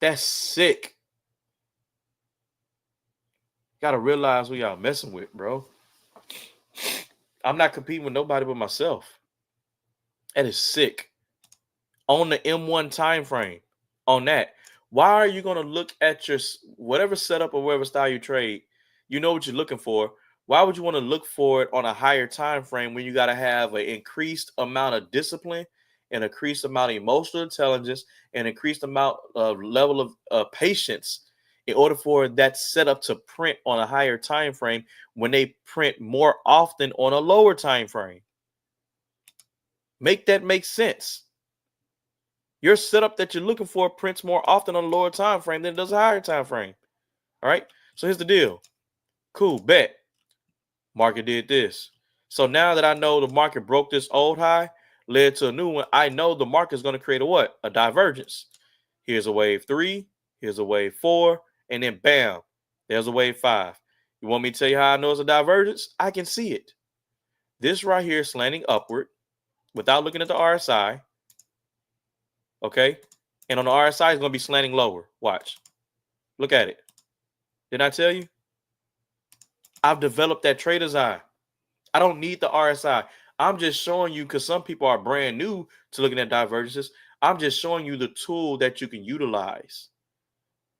That's sick. Got to realize who y'all messing with, bro. I'm not competing with nobody but myself. That is sick. On the M1 time frame, on that, why are you going to look at your whatever setup or whatever style you trade? You know what you're looking for. Why would you want to look for it on a higher time frame when you got to have an increased amount of discipline, an increased amount of emotional intelligence, an increased amount of level of patience in order for that setup to print on a higher time frame when they print more often on a lower time frame? Make that make sense. Your setup that you're looking for prints more often on a lower time frame than it does a higher time frame. All right. So here's the deal. Cool. Bet. Market did this. So now that I know the market broke this old high, led to a new one, I know the market is going to create a what? A divergence. Here's a wave 3. Here's a wave 4. And then bam, there's a wave 5. You want me to tell you how I know it's a divergence? I can see it. This right here is slanting upward without looking at the RSI. Okay. And on the RSI, it's going to be slanting lower. Watch. Look at it. Didn't I tell you? I've developed that trader's eye. I don't need the RSI. I'm just showing you because some people are brand new to looking at divergences. I'm just showing you the tool that you can utilize.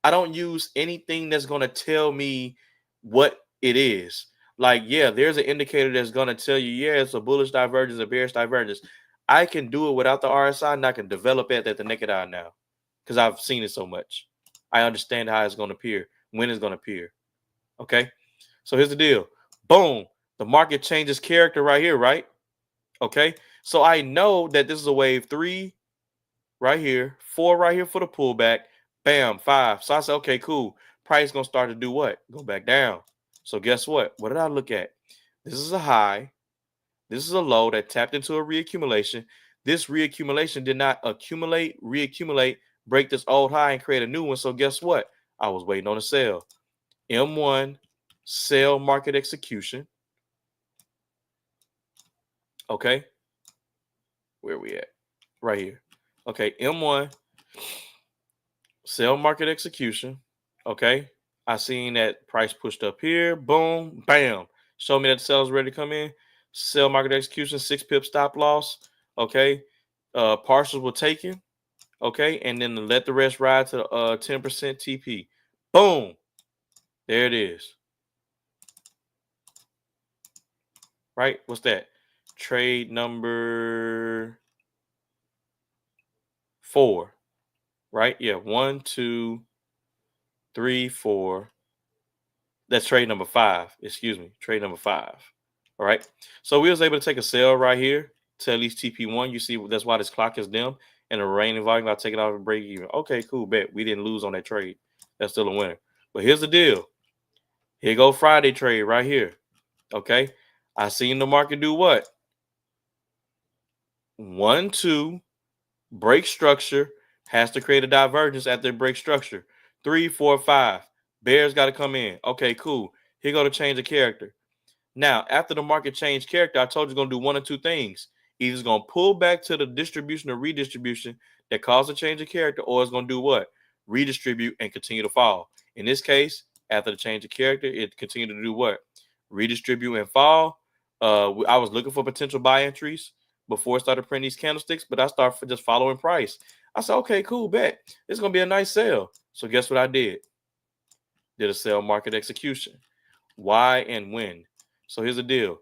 I don't use anything that's going to tell me what it is. Like, yeah, there's an indicator that's going to tell you, yeah, it's a bullish divergence, a bearish divergence. I can do it without the RSI, and I can develop it at the naked eye now because I've seen it so much. I understand how it's going to appear, when it's going to appear. Okay? So here's the deal. Boom. The market changes character right here, right? Okay? So I know that this is a wave 3 right here, 4 right here for the pullback, bam, 5. So I said, okay, cool. Price going to start to do what? Go back down. So guess what? What did I look at? This is a high. This is a low that tapped into a reaccumulation. This reaccumulation did not accumulate, reaccumulate, break this old high and create a new one. So guess what? I was waiting on a sell. M1, sell market execution. Okay. Where are we at? Right here. Okay. M1, sell market execution. Okay. I seen that price pushed up here. Boom. Bam. Show me that the sell's ready to come in. Sell market execution, 6 pip stop loss. Okay. Partials were taken. Okay. And then let the rest ride to 10% TP. Boom. There it is. Right? What's that? Trade number 4. Right? Yeah. 1, 2, 3, 4. That's trade number 5. Excuse me. Trade number 5. All right. So we was able to take a sell right here to at least TP1. You see, that's why this clock is dim. And the remaining volume, I'll take it off and break even. Okay, cool. Bet. We didn't lose on that trade. That's still a winner. But here's the deal. Here go Friday trade right here. Okay. I seen the market do what? 1, 2, break structure, has to create a divergence at their break structure. 3, 4, 5. Bears got to come in. Okay, cool. Here go to change the character. Now, after the market changed character, I told you it's going to do one or two things. Either it's going to pull back to the distribution or redistribution that caused a change of character, or it's going to do what? Redistribute and continue to fall. In this case, after the change of character, it continued to do what? Redistribute and fall. I was looking for potential buy entries before I started printing these candlesticks, but I started just following price. I said, okay, cool, bet. It's going to be a nice sale. So guess what I did? Did a sell market execution. Why and when? So here's the deal.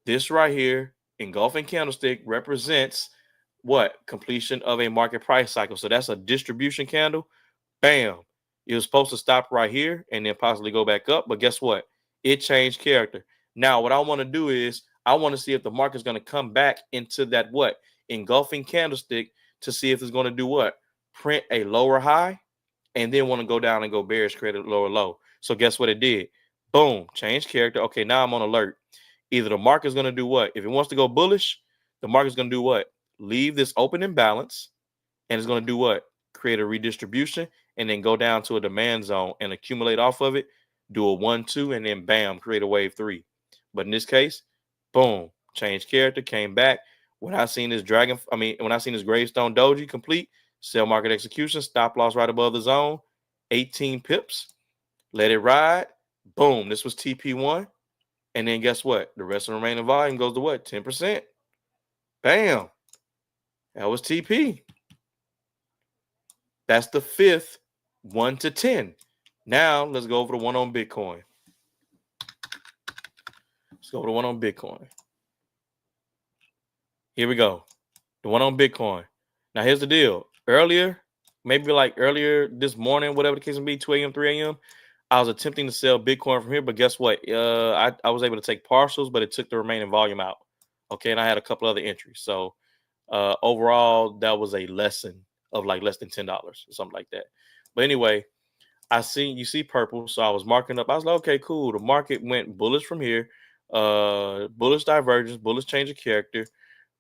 This right here, engulfing candlestick, represents what? Completion of a market price cycle. So that's a distribution candle. Bam. It was supposed to stop right here and then possibly go back up. But guess what? It changed character. Now, what I want to do is I want to see if the market's going to come back into that what? Engulfing candlestick to see if it's going to do what? Print a lower high and then want to go down and go bearish, create a lower low. So guess what it did? Boom, change character. Okay, now I'm on alert. Either the market's going to do what? If it wants to go bullish, the market's going to do what? Leave this open imbalance, and it's going to do what? Create a redistribution, and then go down to a demand zone and accumulate off of it, do a 1, 2, and then bam, create a wave 3. But in this case, boom, change character, came back. When I seen this when I seen this gravestone doji complete, sell market execution, stop loss right above the zone, 18 pips, let it ride. Boom, this was TP1. And then guess what? The rest of the remaining volume goes to what? 10%. Bam. That was TP. That's the fifth 1 to 10. Now let's go over the one on Bitcoin. Let's go over the one on Bitcoin. Here we go. The one on Bitcoin. Now here's the deal. Earlier this morning, whatever the case may be, 2 a.m., 3 a.m., I was attempting to sell Bitcoin from here, but guess what? I was able to take partials, but it took the remaining volume out. Okay, and I had a couple other entries. So overall, that was a lesson of like less than $10 or something like that. But anyway, you see purple, so I was marking up. I was like, okay, cool. The market went bullish from here. Bullish divergence, bullish change of character.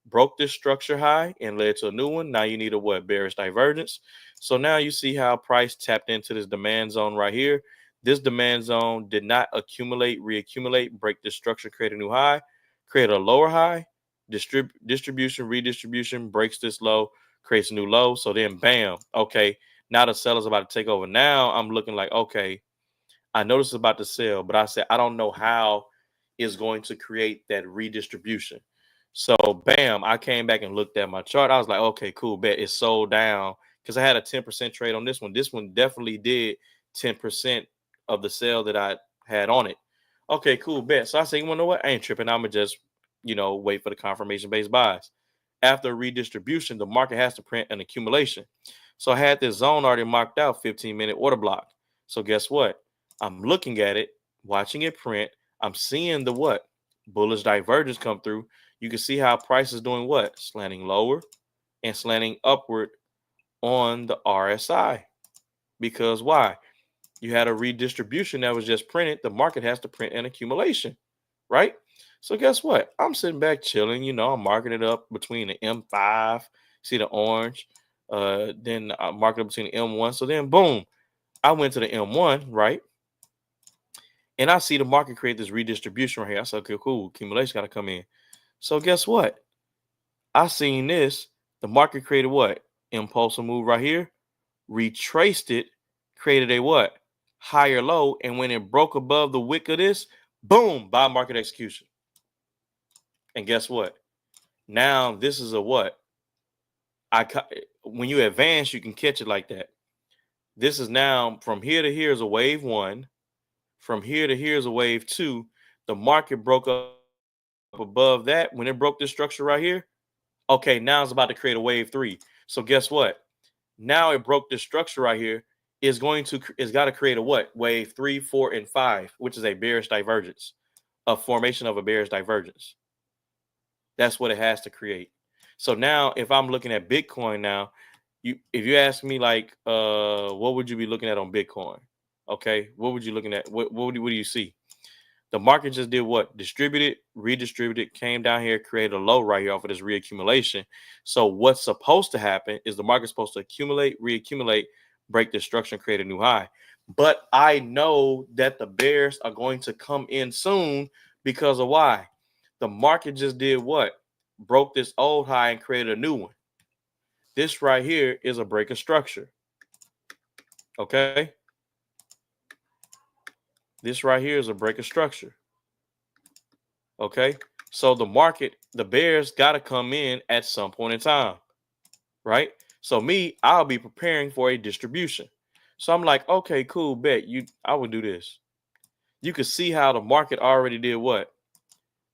Broke this structure high and led to a new one. Now you need a what? Bearish divergence. So now you see how price tapped into this demand zone right here. This demand zone did not reaccumulate, break this structure, create a new high, create a lower high, distribution, redistribution, breaks this low, creates a new low. So then bam, okay, now the seller's about to take over. Now I'm looking like, okay, I know this is about to sell, but I said, I don't know how it's going to create that redistribution. So bam, I came back and looked at my chart. I was like, okay, cool, bet it's sold down because I had a 10% trade on this one. This one definitely did 10% of the sale that I had on it. Okay, cool, bet. So I said, you know what? I ain't tripping. I'm going to just, wait for the confirmation-based buys. After redistribution, the market has to print an accumulation. So I had this zone already marked out, 15-minute order block. So guess what? I'm looking at it, watching it print. I'm seeing the what? Bullish divergence come through. You can see how price is doing what? Slanting lower and slanting upward on the RSI. Because why? You had a redistribution that was just printed. The market has to print an accumulation, right? So guess what? I'm sitting back chilling. I'm marking it up between the M5. See the orange? Then I mark it up between the M1. So then boom, I went to the M1, right? And I see the market create this redistribution right here. I said, okay, cool. Accumulation got to come in. So guess what? I seen this. The market created what? Impulsive move right here. Retraced it. Created a what? Higher low. And when it broke above the wick of this, boom, buy market execution. And guess what? Now this is a what? When you advance, you can catch it like that. This is now from here to here is a wave 1. From here to here is a wave 2. The market broke up above that. When it broke this structure right here, okay, now it's about to create a wave 3. So guess what? Now it broke this structure right here. It's got to create a what? Wave 3, 4, and 5, which is a bearish divergence, a formation of a bearish divergence. That's what it has to create. So now if I'm looking at Bitcoin now, if you ask me like, what would you be looking at on Bitcoin? Okay, what would you looking at? What do you see? The market just did what? Distributed, redistributed, came down here, created a low right here off of this reaccumulation. So what's supposed to happen is the market's supposed to accumulate, reaccumulate, break the structure, and create a new high. But I know that the bears are going to come in soon because of why? The market just did what? Broke this old high and created a new one. This right here is a break of structure. Okay. This right here is a break of structure. Okay. So the market, the bears got to come in at some point in time. Right. So I'll be preparing for a distribution. So I'm like, okay, cool, bet I would do this. You can see how the market already did what?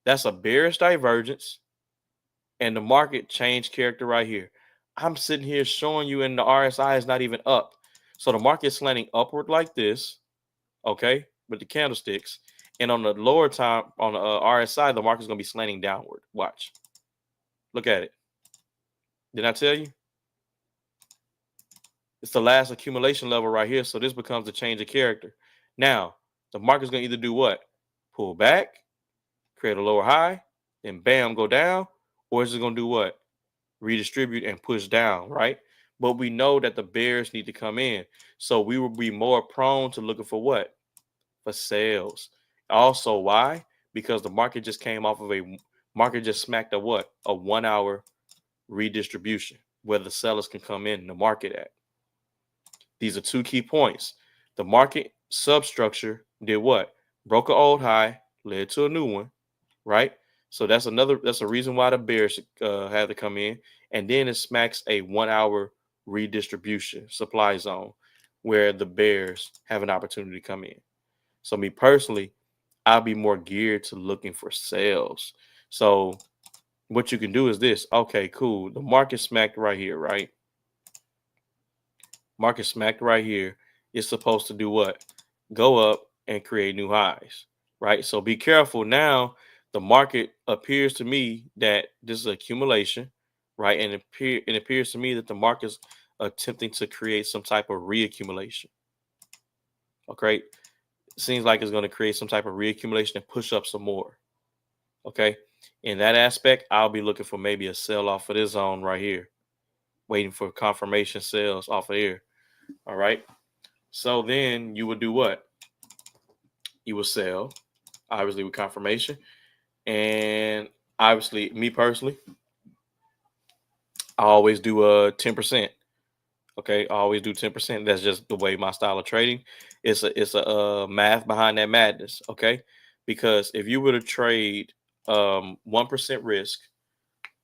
That's a bearish divergence. And the market changed character right here. I'm sitting here showing you, and the RSI is not even up. So the market's slanting upward like this. Okay, with the candlesticks, and on the lower time on the RSI, the market's gonna be slanting downward. Watch, look at it. Did I tell you? It's the last accumulation level right here, so this becomes the change of character. Now the market's gonna either do what? Pull back, create a lower high, then bam, go down, or is it gonna do what? Redistribute and push down, right? But we know that the bears need to come in, so we will be more prone to looking for what? For sales. Also, why? Because the market just came off of market just smacked a what? A 1 hour redistribution where the sellers can come in the market at. These are two key points. The market substructure did what? Broke an old high, led to a new one, right? So that's a reason why the bears had to come in. And then it smacks a 1 hour redistribution supply zone where the bears have an opportunity to come in. So me personally, I'll be more geared to looking for sales. So what you can do is this. Okay, cool. The market smacked right here, right? Market smacked right here. It's supposed to do what? Go up and create new highs, right? So be careful. Now the market appears to me that this is accumulation, right? And it appears to me that the market's attempting to create some type of reaccumulation. Okay. Seems like it's going to create some type of reaccumulation and push up some more. Okay. In that aspect, I'll be looking for maybe a sell off of this zone right here, waiting for confirmation sales off of here. All right. So then you would do what? You would sell, obviously, with confirmation. And obviously, me personally, I always do 10%. Okay, I always do 10%. That's just the way my style of trading. It's a math behind that madness. Okay, because if you were to trade 1% risk,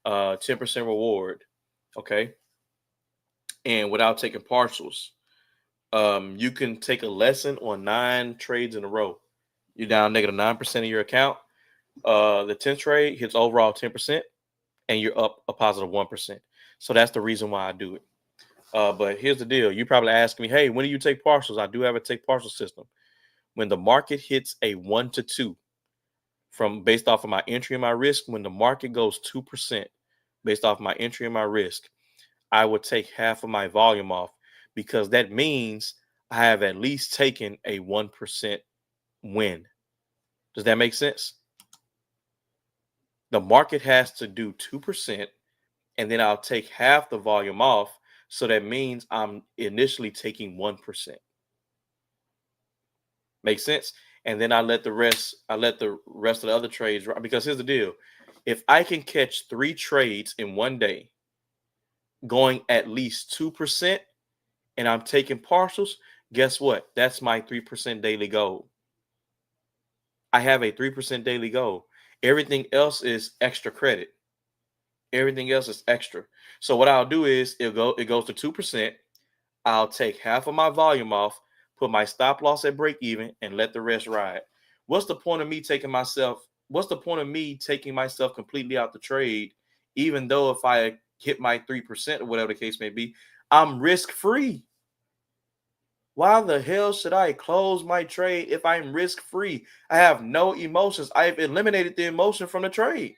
10% reward, okay, and without taking partials, you can take a lesson on 9 trades in a row. You're down negative 9% of your account. The 10th trade hits overall 10%, and you're up a positive 1%. So that's the reason why I do it. But here's the deal. You probably ask me, hey, when do you take partials? I do have a take partial system. When the market hits a 1 to 2, based off of my entry and my risk, when the market goes 2% based off my entry and my risk, I would take half of my volume off, because that means I have at least taken a 1% win. Does that make sense? The market has to do 2%, and then I'll take half the volume off. So that means I'm initially taking 1%. Makes sense? And then I let the rest of the other trades, because here's the deal. If I can catch 3 trades in one day going at least 2%, and I'm taking partials, guess what? That's my 3% daily goal. I have a 3% daily goal. Everything else is extra credit. Everything else is extra. So what I'll do is it goes to 2%. I'll take half of my volume off, put my stop loss at break even, and let the rest ride. What's the point of me taking myself completely out the trade, even though if I hit my 3% or whatever the case may be, I'm risk-free? Why the hell should I close my trade if I'm risk-free? I have no emotions. I've eliminated the emotion from the trade.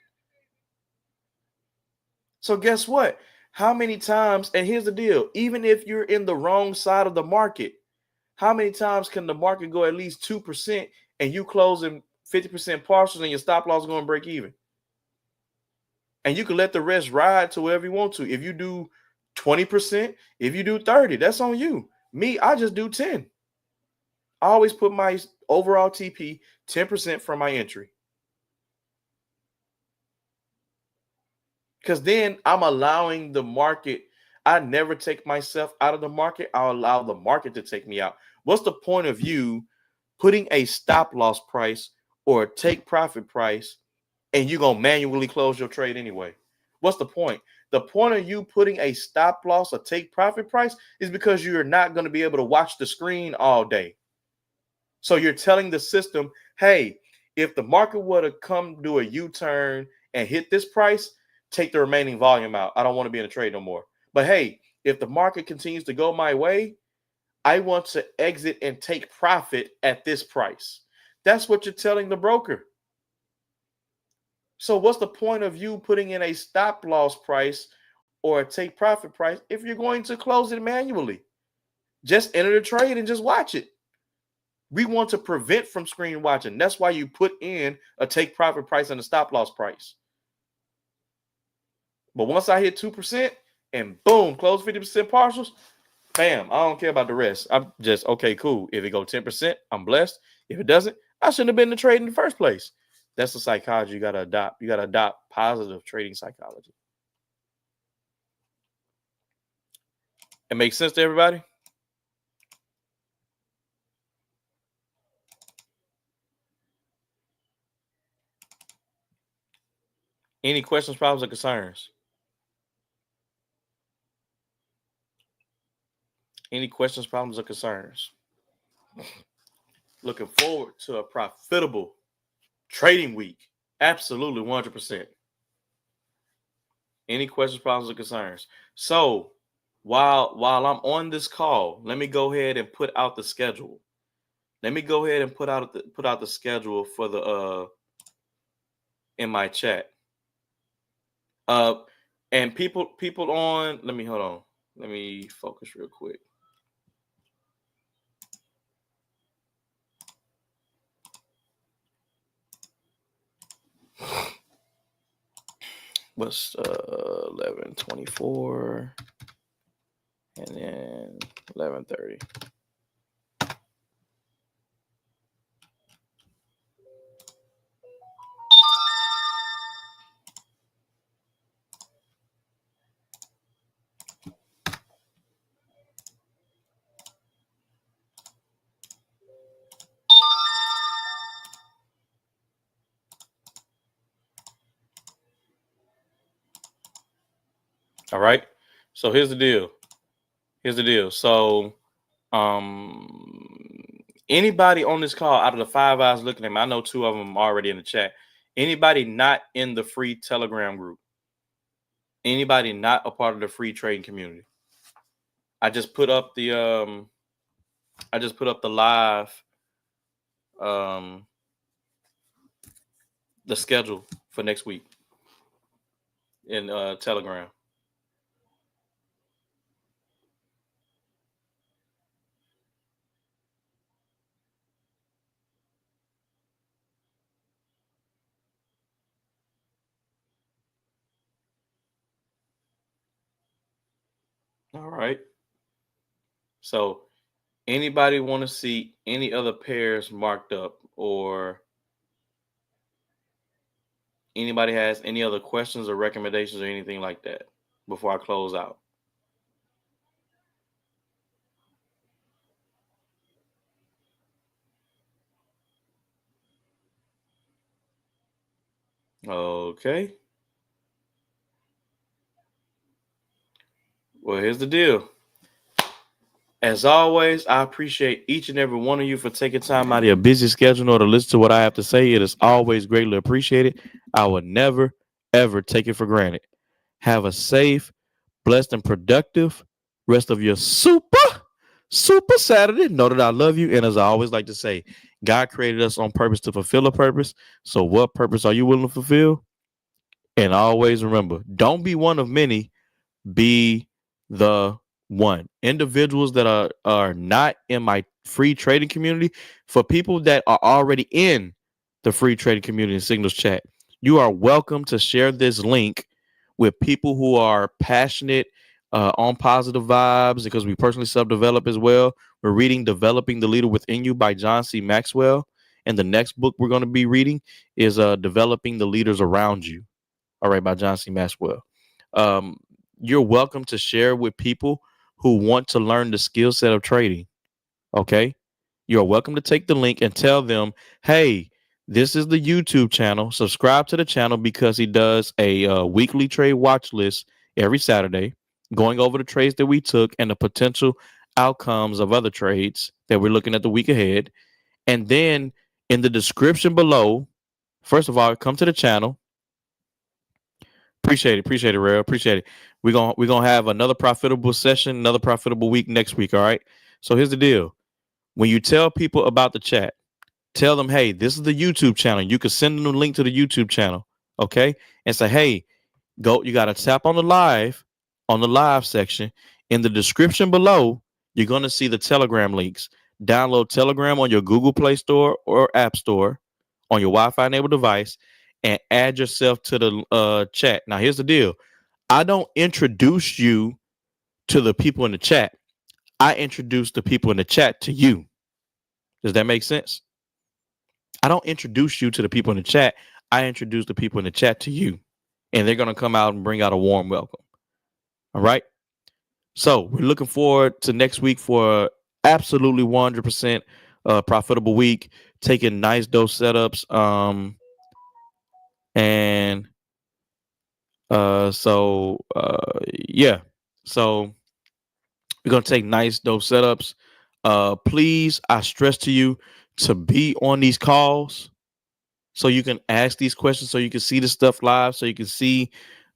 So guess what? How many times, and here's the deal, even if you're in the wrong side of the market, how many times can the market go at least 2% and you closing 50% partials, and your stop loss is going to break even. And you can let the rest ride to wherever you want to. If you do 20%, if you do 30, that's on you. Me, I just do 10. I always put my overall TP 10% from my entry. Because then I'm allowing the market. I never take myself out of the market. I'll allow the market to take me out. What's the point of you putting a stop loss price or a take profit price and you're going to manually close your trade anyway? What's the point? The point of you putting a stop loss or take profit price is because you're not going to be able to watch the screen all day. So you're telling the system, hey, if the market were to come do a U-turn and hit this price, take the remaining volume out. I don't want to be in a trade no more. But hey, if the market continues to go my way, I want to exit and take profit at this price. That's what you're telling the broker. So what's the point of you putting in a stop loss price or a take profit price if you're going to close it manually? Just enter the trade and just watch it. We want to prevent from screen watching. That's why you put in a take profit price and a stop loss price. But once I hit 2% and boom, close 50% partials, bam, I don't care about the rest. I'm just, okay, cool. If it go 10%, I'm blessed. If it doesn't, I shouldn't have been in the trade in the first place. That's the psychology you got to adopt. You got to adopt positive trading psychology. It makes sense to everybody? Any questions, problems, or concerns? Any questions, problems, or concerns? Looking forward to a profitable trading week. Absolutely, 100%. Any questions, problems, or concerns? So while I'm on this call, let me go ahead and put out the schedule. Let me go ahead and put out the schedule for the in my chat. And people on. Let me hold on. Let me focus real quick. What's 11:24 and then 11:30. All right. So here's the deal. So anybody on this call out of the 5 eyes looking at me, I know 2 of them already in the chat. Anybody not in the free Telegram group? Anybody not a part of the free trading community? I just put up the live the schedule for next week in Telegram. All right. So anybody want to see any other pairs marked up, or anybody has any other questions or recommendations or anything like that before I close out? Okay. Well, here's the deal. As always, I appreciate each and every one of you for taking time out of your busy schedule in order to listen to what I have to say. It is always greatly appreciated. I will never, ever take it for granted. Have a safe, blessed, and productive rest of your super Saturday. Know that I love you. And as I always like to say, God created us on purpose to fulfill a purpose. So what purpose are you willing to fulfill? And always remember, don't be one of many. Be the one. Individuals that are not in my free trading community, for people that are already in the free trading community and signals chat. You are welcome to share this link with people who are passionate on positive vibes, because we personally self-develop as well. We're reading Developing the Leader Within You by John C. Maxwell. And the next book we're going to be reading is Developing the Leaders Around You, all right, by John C. Maxwell. Um, you're welcome to share with people who want to learn the skill set of trading. Okay. You're welcome to take the link and tell them, hey, this is the YouTube channel. Subscribe to the channel because he does a weekly trade watch list every Saturday, going over the trades that we took and the potential outcomes of other trades that we're looking at the week ahead. And then in the description below, first of all, come to the channel. Appreciate it, Rare. Appreciate it. We're gonna have another profitable session, another profitable week next week. All right. So here's the deal. When you tell people about the chat, tell them, hey, this is the YouTube channel. You can send them a link to the YouTube channel. Okay. And say, hey, you got to tap on the live section. In the description below, you're going to see the Telegram links. Download Telegram on your Google Play Store or App Store on your Wi-Fi enabled device and add yourself to the chat. Now, here's the deal. I don't introduce you to the people in the chat. I introduce the people in the chat to you. Does that make sense? I don't introduce you to the people in the chat. I introduce the people in the chat to you, and they're going to come out and bring out a warm welcome. All right. So we're looking forward to next week for absolutely 100% profitable week, taking nice dose setups. Yeah. So we're going to take nice dose setups. Please, I stress to you to be on these calls so you can ask these questions, so you can see the stuff live, so you can see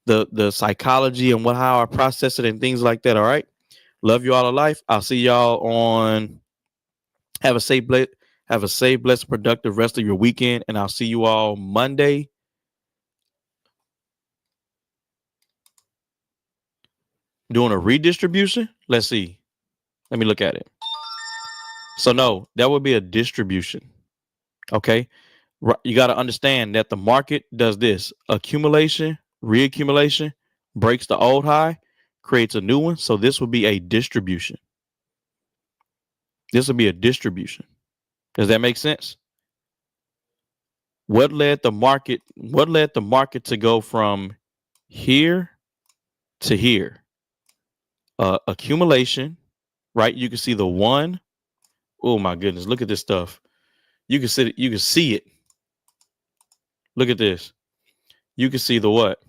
the psychology and how I process it and things like that. All right. Love you all to life. I'll see y'all on. Have a safe, blessed, productive rest of your weekend, and I'll see you all Monday. Doing a redistribution. Let's see. Let me look at it. So no, that would be a distribution. Okay. You got to understand that the market does this: accumulation, reaccumulation, breaks the old high, creates a new one. So this would be a distribution. This would be a distribution. Does that make sense? What led the market to go from here to here? Accumulation, right? You can see the one. Oh my goodness, look at this stuff. You can see it. Look at this. You can see the what?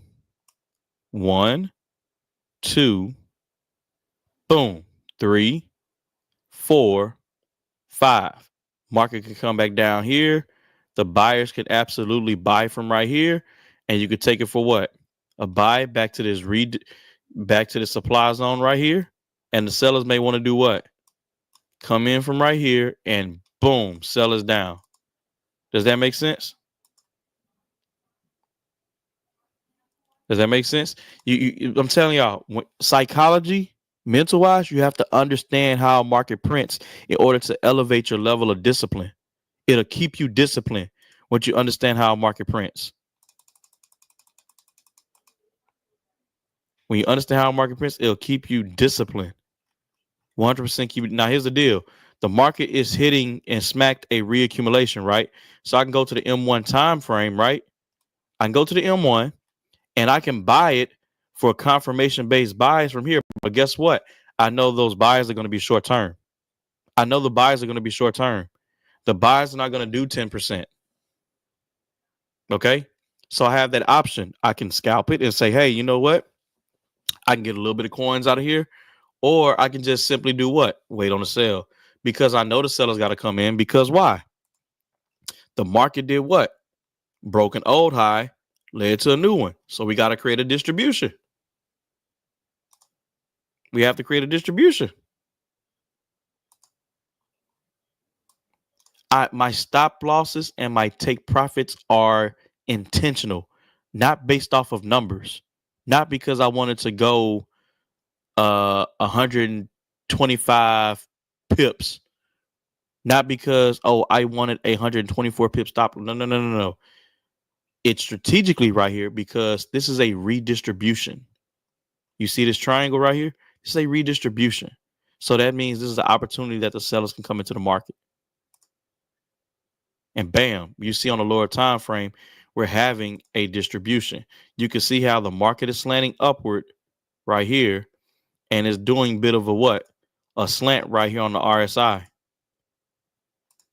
1, 2, boom, 3, 4, 5. Market could come back down here. The buyers could absolutely buy from right here, and you could take it for what? A buy back to this back to the supply zone right here. And the sellers may want to do what? Come in from right here and boom, sellers down. Does that make sense? Does that make sense? I'm telling y'all, psychology, mental wise, you have to understand how a market prints in order to elevate your level of discipline. It'll keep you disciplined once you understand how a market prints. When you understand how a market prints, it'll keep you disciplined. 100% keep it. Now, here's the deal. The market is hitting and smacked a reaccumulation, right? So I can go to the M1 time frame, right? I can go to the M1 and I can buy it for confirmation-based buys from here. But guess what? I know those buys are going to be short-term. I know the buys are going to be short-term. The buys are not going to do 10%. Okay? So I have that option. I can scalp it and say, hey, you know what? I can get a little bit of coins out of here. Or I can just simply do what? Wait on the sell. Because I know the seller's got to come in. Because why? The market did what? Broke an old high, led to a new one. So we got to create a distribution. We have to create a distribution. My stop losses and my take profits are intentional, not based off of numbers, not because I wanted to go 125 pips. Not because, oh, I wanted a 124 pip stop. No. It's strategically right here because this is a redistribution. You see this triangle right here? This is a redistribution. So that means this is the opportunity that the sellers can come into the market. And bam, you see on the lower time frame, we're having a distribution. You can see how the market is slanting upward right here, and it's doing a bit of a what? A slant right here on the RSI.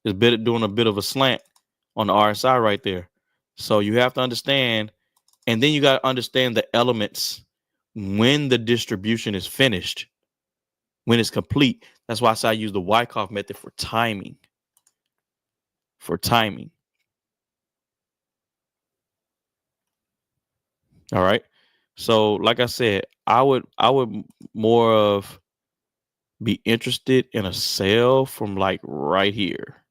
It's doing a bit of a slant on the RSI right there. So you have to understand, and then you got to understand the elements when the distribution is finished, when it's complete. That's why I say I use the Wyckoff method for timing. For timing. All right. So, like I said, I would more of be interested in a sale from like right here.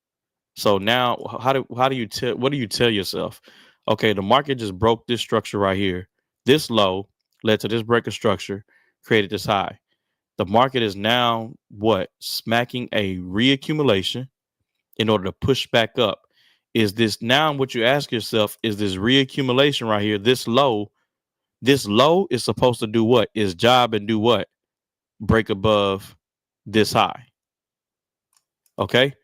So now, how do you tell? What do you tell yourself? Okay, the market just broke this structure right here. This low led to this break of structure, created this high. The market is now what? Smacking a reaccumulation in order to push back up. Is this now what you ask yourself? Is this reaccumulation right here? This low is supposed to do what? Is job and do what? Break above this high. Okay.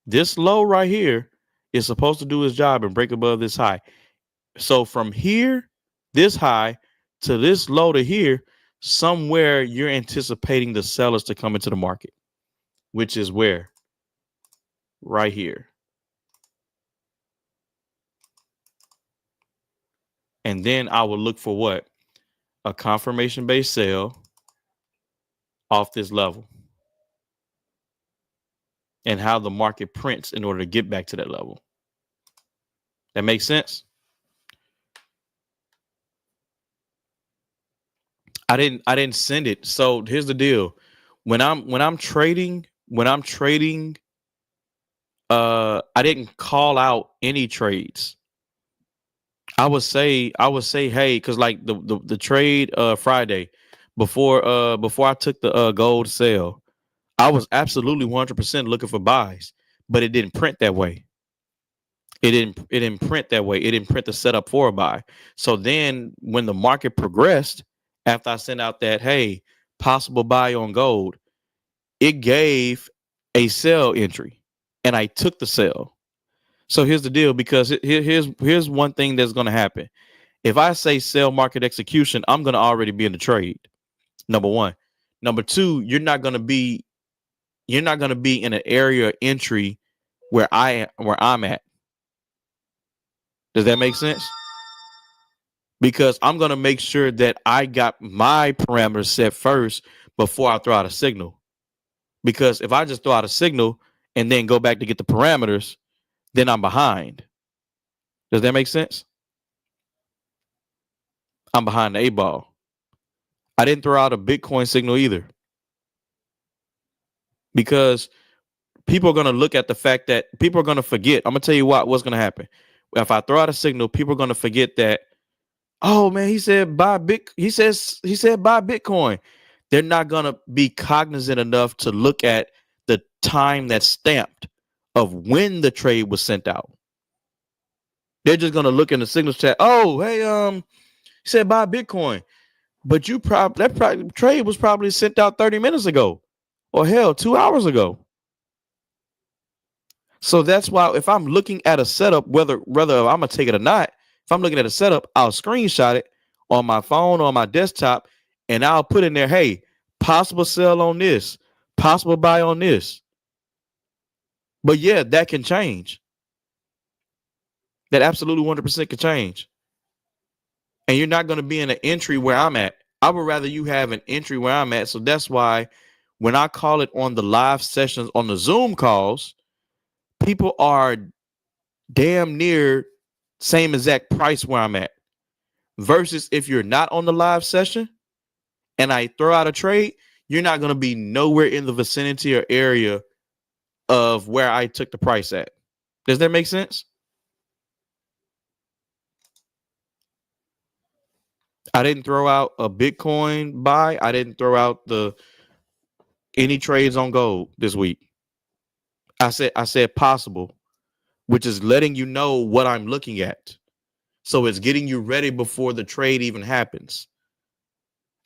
This low right here is supposed to do its job and break above this high. So from here, this high to this low to here, somewhere you're anticipating the sellers to come into the market, which is where? Right here. And then I will look for what? A confirmation based sale off this level and how the market prints in order to get back to that level. That makes sense? I didn't send it. So here's the deal. When I'm trading, I didn't call out any trades. I would say, hey, because like the trade Friday before I took the gold sale, I was absolutely 100% looking for buys, but it didn't print that way. It didn't print that way. It didn't print the setup for a buy. So then when the market progressed, after I sent out that, hey, possible buy on gold, it gave a sell entry and I took the sell. So here's the deal, because here's one thing that's going to happen. If I say sell market execution, I'm going to already be in the trade. Number one. Number two, you're not going to be in an area of entry where I'm at. Does that make sense? Because I'm going to make sure that I got my parameters set first before I throw out a signal. Because if I just throw out a signal and then go back to get the parameters, then I'm behind. Does that make sense? I'm behind the 8-ball. I didn't throw out a Bitcoin signal either. Because people are going to look at the fact that people are going to forget. I'm going to tell you what's going to happen. If I throw out a signal, people are going to forget that, oh man, he said buy Bitcoin. They're not going to be cognizant enough to look at the time that's stamped of when the trade was sent out. They're just going to look in the signals chat. Oh, hey, he said buy Bitcoin, but that trade was probably sent out 30 minutes ago, or hell, 2 hours ago. So that's why if I'm looking at a setup, whether I'm gonna take it or not, if I'm looking at a setup, I'll screenshot it on my phone or on my desktop, and I'll put in there, hey, possible sell on this, possible buy on this. But yeah, that can change. That absolutely 100% could change. And you're not going to be in an entry where I'm at. I would rather you have an entry where I'm at. So that's why when I call it on the live sessions, on the Zoom calls, people are damn near same exact price where I'm at. Versus if you're not on the live session and I throw out a trade, you're not going to be nowhere in the vicinity or area of where I took the price at. Does that make sense? I didn't throw out a Bitcoin buy. I didn't throw out any trades on gold this week. I said possible, which is letting you know what I'm looking at. So it's getting you ready before the trade even happens.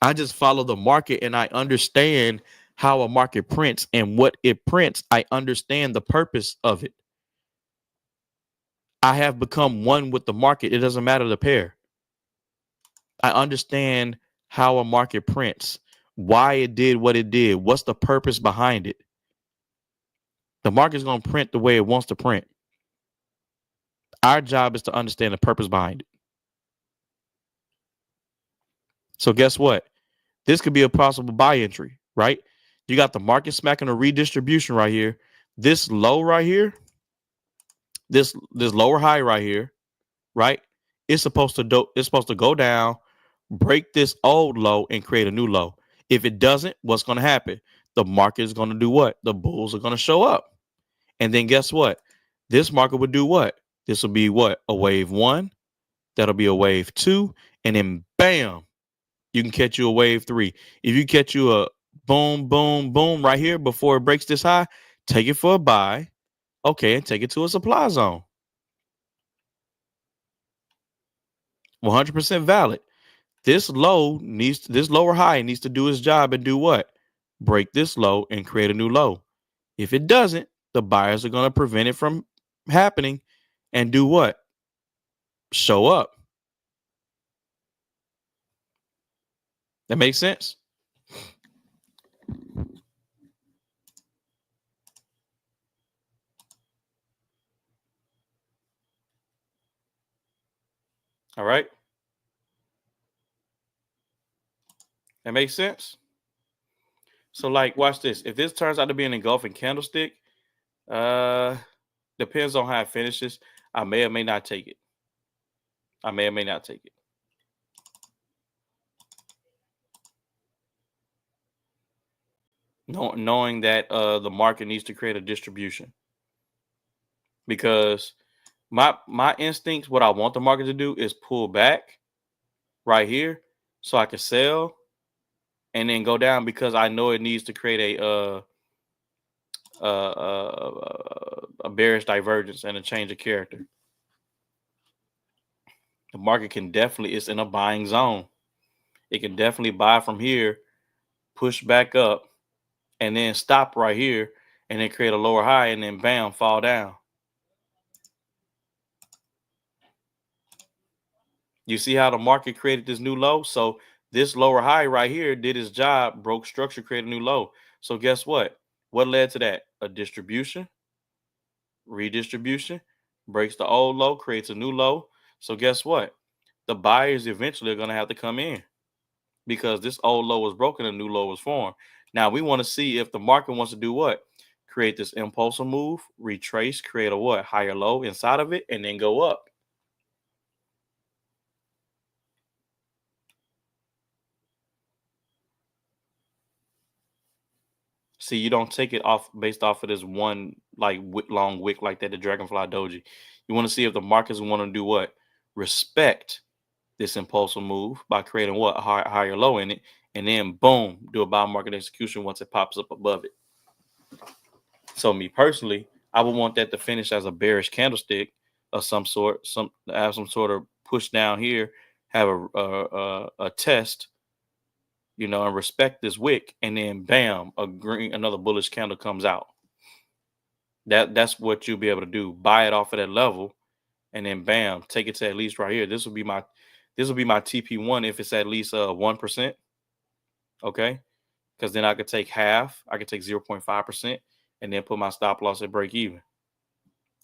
I just follow the market and I understand how a market prints and what it prints. I understand the purpose of it. I have become one with the market. It doesn't matter the pair. I understand how a market prints, why it did what it did, what's the purpose behind it. The market's going to print the way it wants to print. Our job is to understand the purpose behind it. So guess what? This could be a possible buy entry, right? You got the market smacking a redistribution right here. This low right here, this lower high right here, right? It's supposed to go down, break this old low and create a new low. If it doesn't, what's going to happen? The market is going to do what? The bulls are going to show up. And then guess what? This market would do what? This will be what? A wave 1, that'll be a wave 2, and then bam, you can catch you a wave 3. If you catch you a boom, boom, boom right here before it breaks this high, take it for a buy. Okay, and take it to a supply zone. 100% valid. This lower high needs to do its job and do what? Break this low and create a new low. If it doesn't, the buyers are going to prevent it from happening and do what? Show up. That makes sense? All right. That makes sense? So, like, watch this. If this turns out to be an engulfing candlestick, depends on how it finishes. I may or may not take it. I may or may not take it. Knowing that the market needs to create a distribution. Because my instincts, what I want the market to do is pull back right here so I can sell and then go down because I know it needs to create a bearish divergence and a change of character. The market can definitely, it's in a buying zone. It can definitely buy from here, push back up, and then stop right here, and then create a lower high, and then bam, fall down. You see how the market created this new low? So this lower high right here did its job, broke structure, created a new low. So guess what? What led to that? A distribution, redistribution, breaks the old low, creates a new low. So guess what? The buyers eventually are going to have to come in because this old low was broken, a new low was formed. Now we want to see if the market wants to do what? Create this impulsive move, retrace, create a what? Higher low inside of it, and then go up. See, you don't take it off based off of this one like long wick like that, the Dragonfly Doji. You want to see if the markets want to do what? Respect this impulsive move by creating what? A higher low in it, and then boom, do a buy market execution once it pops up above it. So me personally, I would want that to finish as a bearish candlestick of some sort, have some sort of push down here, have a test, and respect this wick, and then bam, another bullish candle comes out. That's what you'll be able to do. Buy it off of that level, and then bam, take it to at least right here. This will be my TP1 if it's at least 1%. Okay, because then I could take half. I could take 0.5%, and then put my stop loss at break even,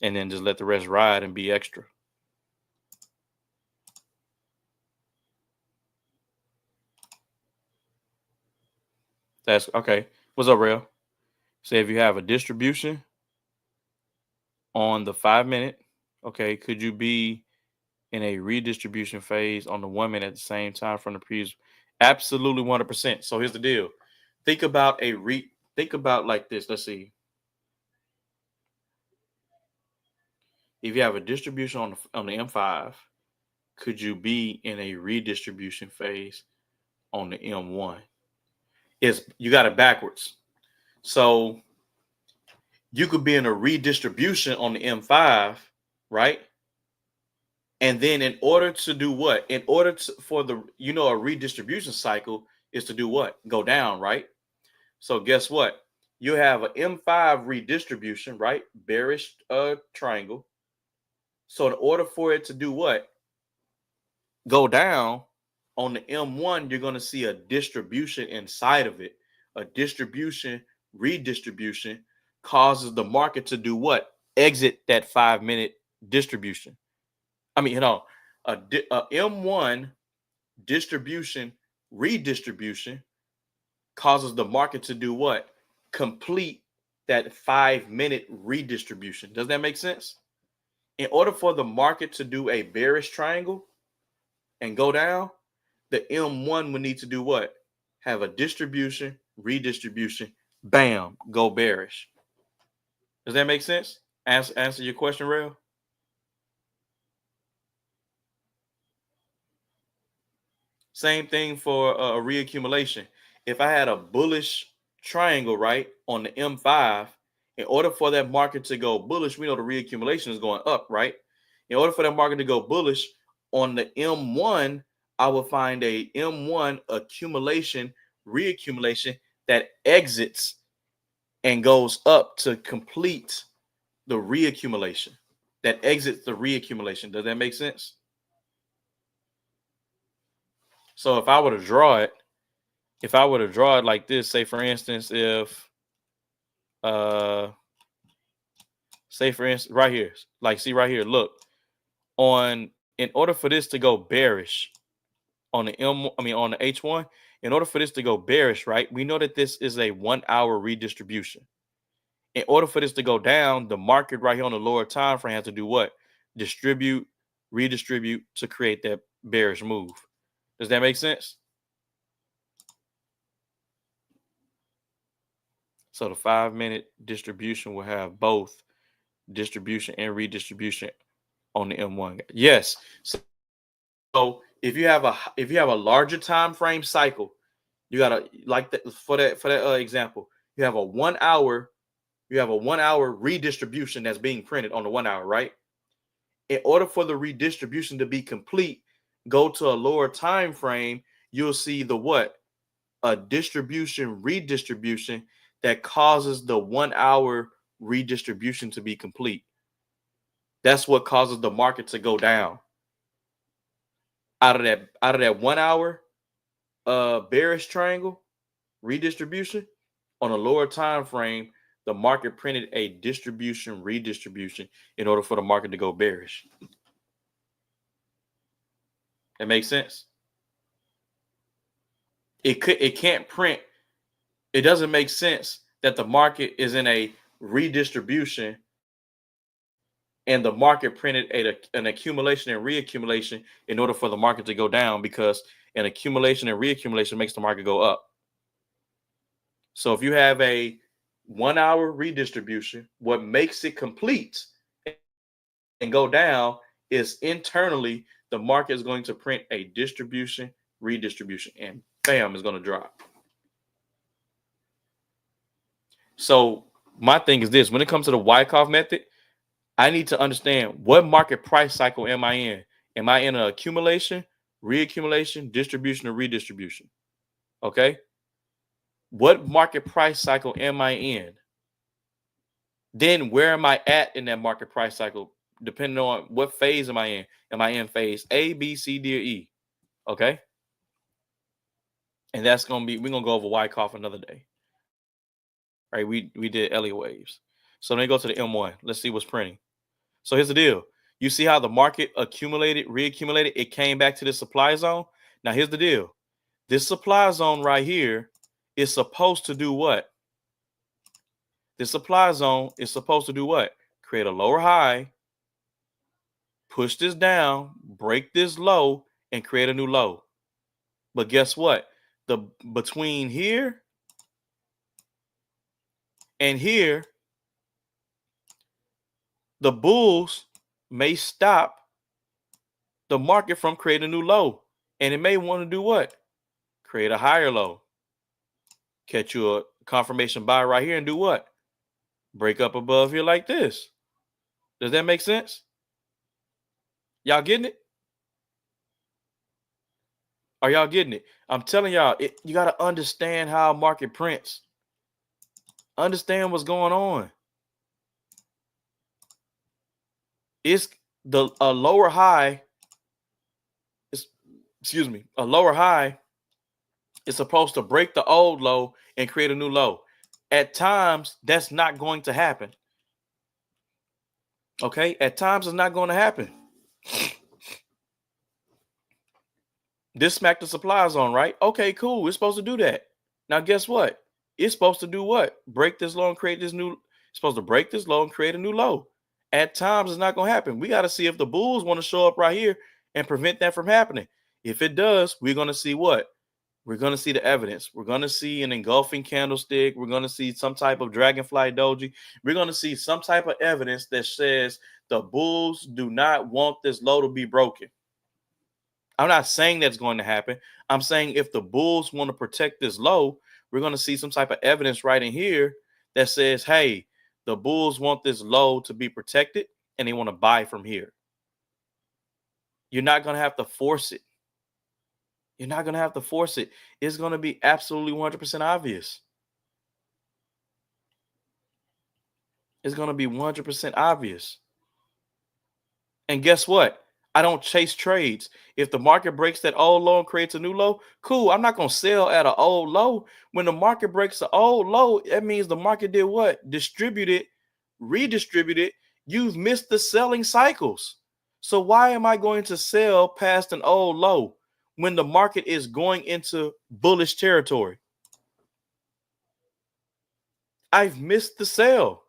and then just let the rest ride and be extra. That's okay. What's up, Rail? Say if you have a distribution on the 5-minute, okay, could you be in a redistribution phase on the 1 minute at the same time from the previous? Absolutely 100%. So here's the deal. Think about like this. Let's see. If you have a distribution on the M5, could you be in a redistribution phase on the M1? You got it backwards. So you could be in a redistribution on the M5, right? And then in order to do what? In order to, for the, a redistribution cycle is to do what? Go down, right? So guess what? You have an M5 redistribution, right? Bearish triangle. So in order for it to do what? Go down on the M1, you're going to see a distribution inside of it. A distribution, redistribution causes the market to do what? Exit that 5-minute distribution. I mean, a M1 distribution, redistribution causes the market to do what? Complete that 5-minute redistribution. Does that make sense? In order for the market to do a bearish triangle and go down, the M1 would need to do what? Have a distribution, redistribution, bam, go bearish. Does that make sense? Answer your question, Rail? Same thing for a reaccumulation. If I had a bullish triangle, right, on the M5, in order for that market to go bullish, we know the reaccumulation is going up, right? In order for that market to go bullish on the M1, I will find a M1 accumulation, reaccumulation that exits and goes up to complete the reaccumulation. That exits the reaccumulation. Does that make sense? So if I were to draw it, like this, say for instance, if say for instance, right here, like see right here, look, in order for this to go bearish on the on the H1, in order for this to go bearish, right, we know that this is a 1 hour redistribution. In order for this to go down, the market right here on the lower time frame has to do what? Distribute, redistribute to create that bearish move. Does that make sense? So the 5-minute distribution will have both distribution and redistribution on the M1. Yes. So if you have a larger time frame cycle, you gotta like that for that example. You have a 1 hour redistribution that's being printed on the 1 hour, right? In order for the redistribution to be complete, go to a lower time frame. You'll see the what? A distribution redistribution that causes the 1 hour redistribution to be complete. That's what causes the market to go down. Out of that 1 hour bearish triangle redistribution on a lower time frame, the market printed a distribution redistribution in order for the market to go bearish. That makes sense. It can't print. It doesn't make sense that the market is in a redistribution and the market printed an accumulation and reaccumulation in order for the market to go down, because an accumulation and reaccumulation makes the market go up. So if you have a 1 hour redistribution, what makes it complete and go down is internally the market is going to print a distribution, redistribution, and bam, is going to drop. So my thing is this: when it comes to the Wyckoff method, I need to understand what market price cycle am I in? Am I in an accumulation, reaccumulation, distribution, or redistribution? Okay. What market price cycle am I in? Then where am I at in that market price cycle? Depending on what phase am I in? Am I in phase A, B, C, D, or E? Okay. And that's going to be, we're going to go over Wyckoff another day. Right. We did Elliott waves. So let me go to the M1. Let's see what's printing. So here's the deal. You see how the market accumulated, reaccumulated? It came back to the supply zone. Now here's the deal. This supply zone right here is supposed to do what? This supply zone is supposed to do what? Create a lower high, push this down, break this low, and create a new low. But guess what? Between here and here, the bulls may stop the market from creating a new low. And it may want to do what? Create a higher low. Catch you a confirmation buy right here and do what? break up above here like this. Does that make sense? Y'all getting it? Are y'all getting it? I'm telling y'all, you got to understand how market prints. Understand what's going on. It's a lower high. A lower high is supposed to break the old low and create a new low. At times, that's not going to happen. Okay? At times, it's not going to happen. This smacked the supply zone, right? Okay, cool. It's supposed to do that. Now, guess what? It's supposed to do what? Break this low and create this new. It's supposed to break this low and create a new low. At times, it's not going to happen. We got to see if the bulls want to show up right here and prevent that from happening. If it does, we're going to see what? We're going to see the evidence. We're going to see an engulfing candlestick. We're going to see some type of dragonfly doji. We're going to see some type of evidence that says the bulls do not want this low to be broken. I'm not saying that's going to happen. I'm saying if the bulls want to protect this low, we're going to see some type of evidence right in here that says, hey, the bulls want this low to be protected and they want to buy from here. You're not going to have to force it. You're not going to have to force it. It's going to be absolutely 100% obvious. It's going to be 100% obvious. And guess what? I don't chase trades. If the market breaks that old low and creates a new low, cool. I'm not going to sell at an old low. When the market breaks the old low, that means the market did what? Distributed, redistributed. You've missed the selling cycles. So why am I going to sell past an old low when the market is going into bullish territory? I've missed the sell.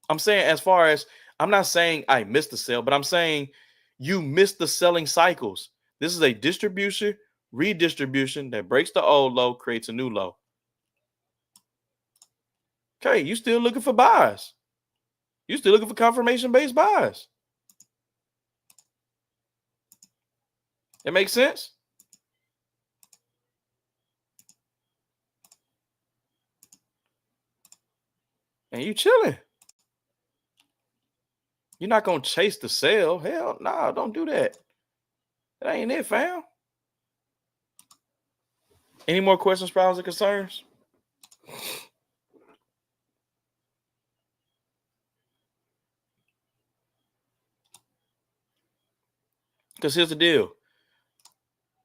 I'm saying I'm not saying I missed the sell, but I'm saying you missed the selling cycles. This is a distribution, redistribution that breaks the old low, creates a new low. Okay, you still looking for buys. You still looking for confirmation-based buys. That makes sense? And you chilling. You're not going to chase the sell. Hell no, nah, don't do that. That ain't it, fam. Any more questions, problems, or concerns? Because here's the deal.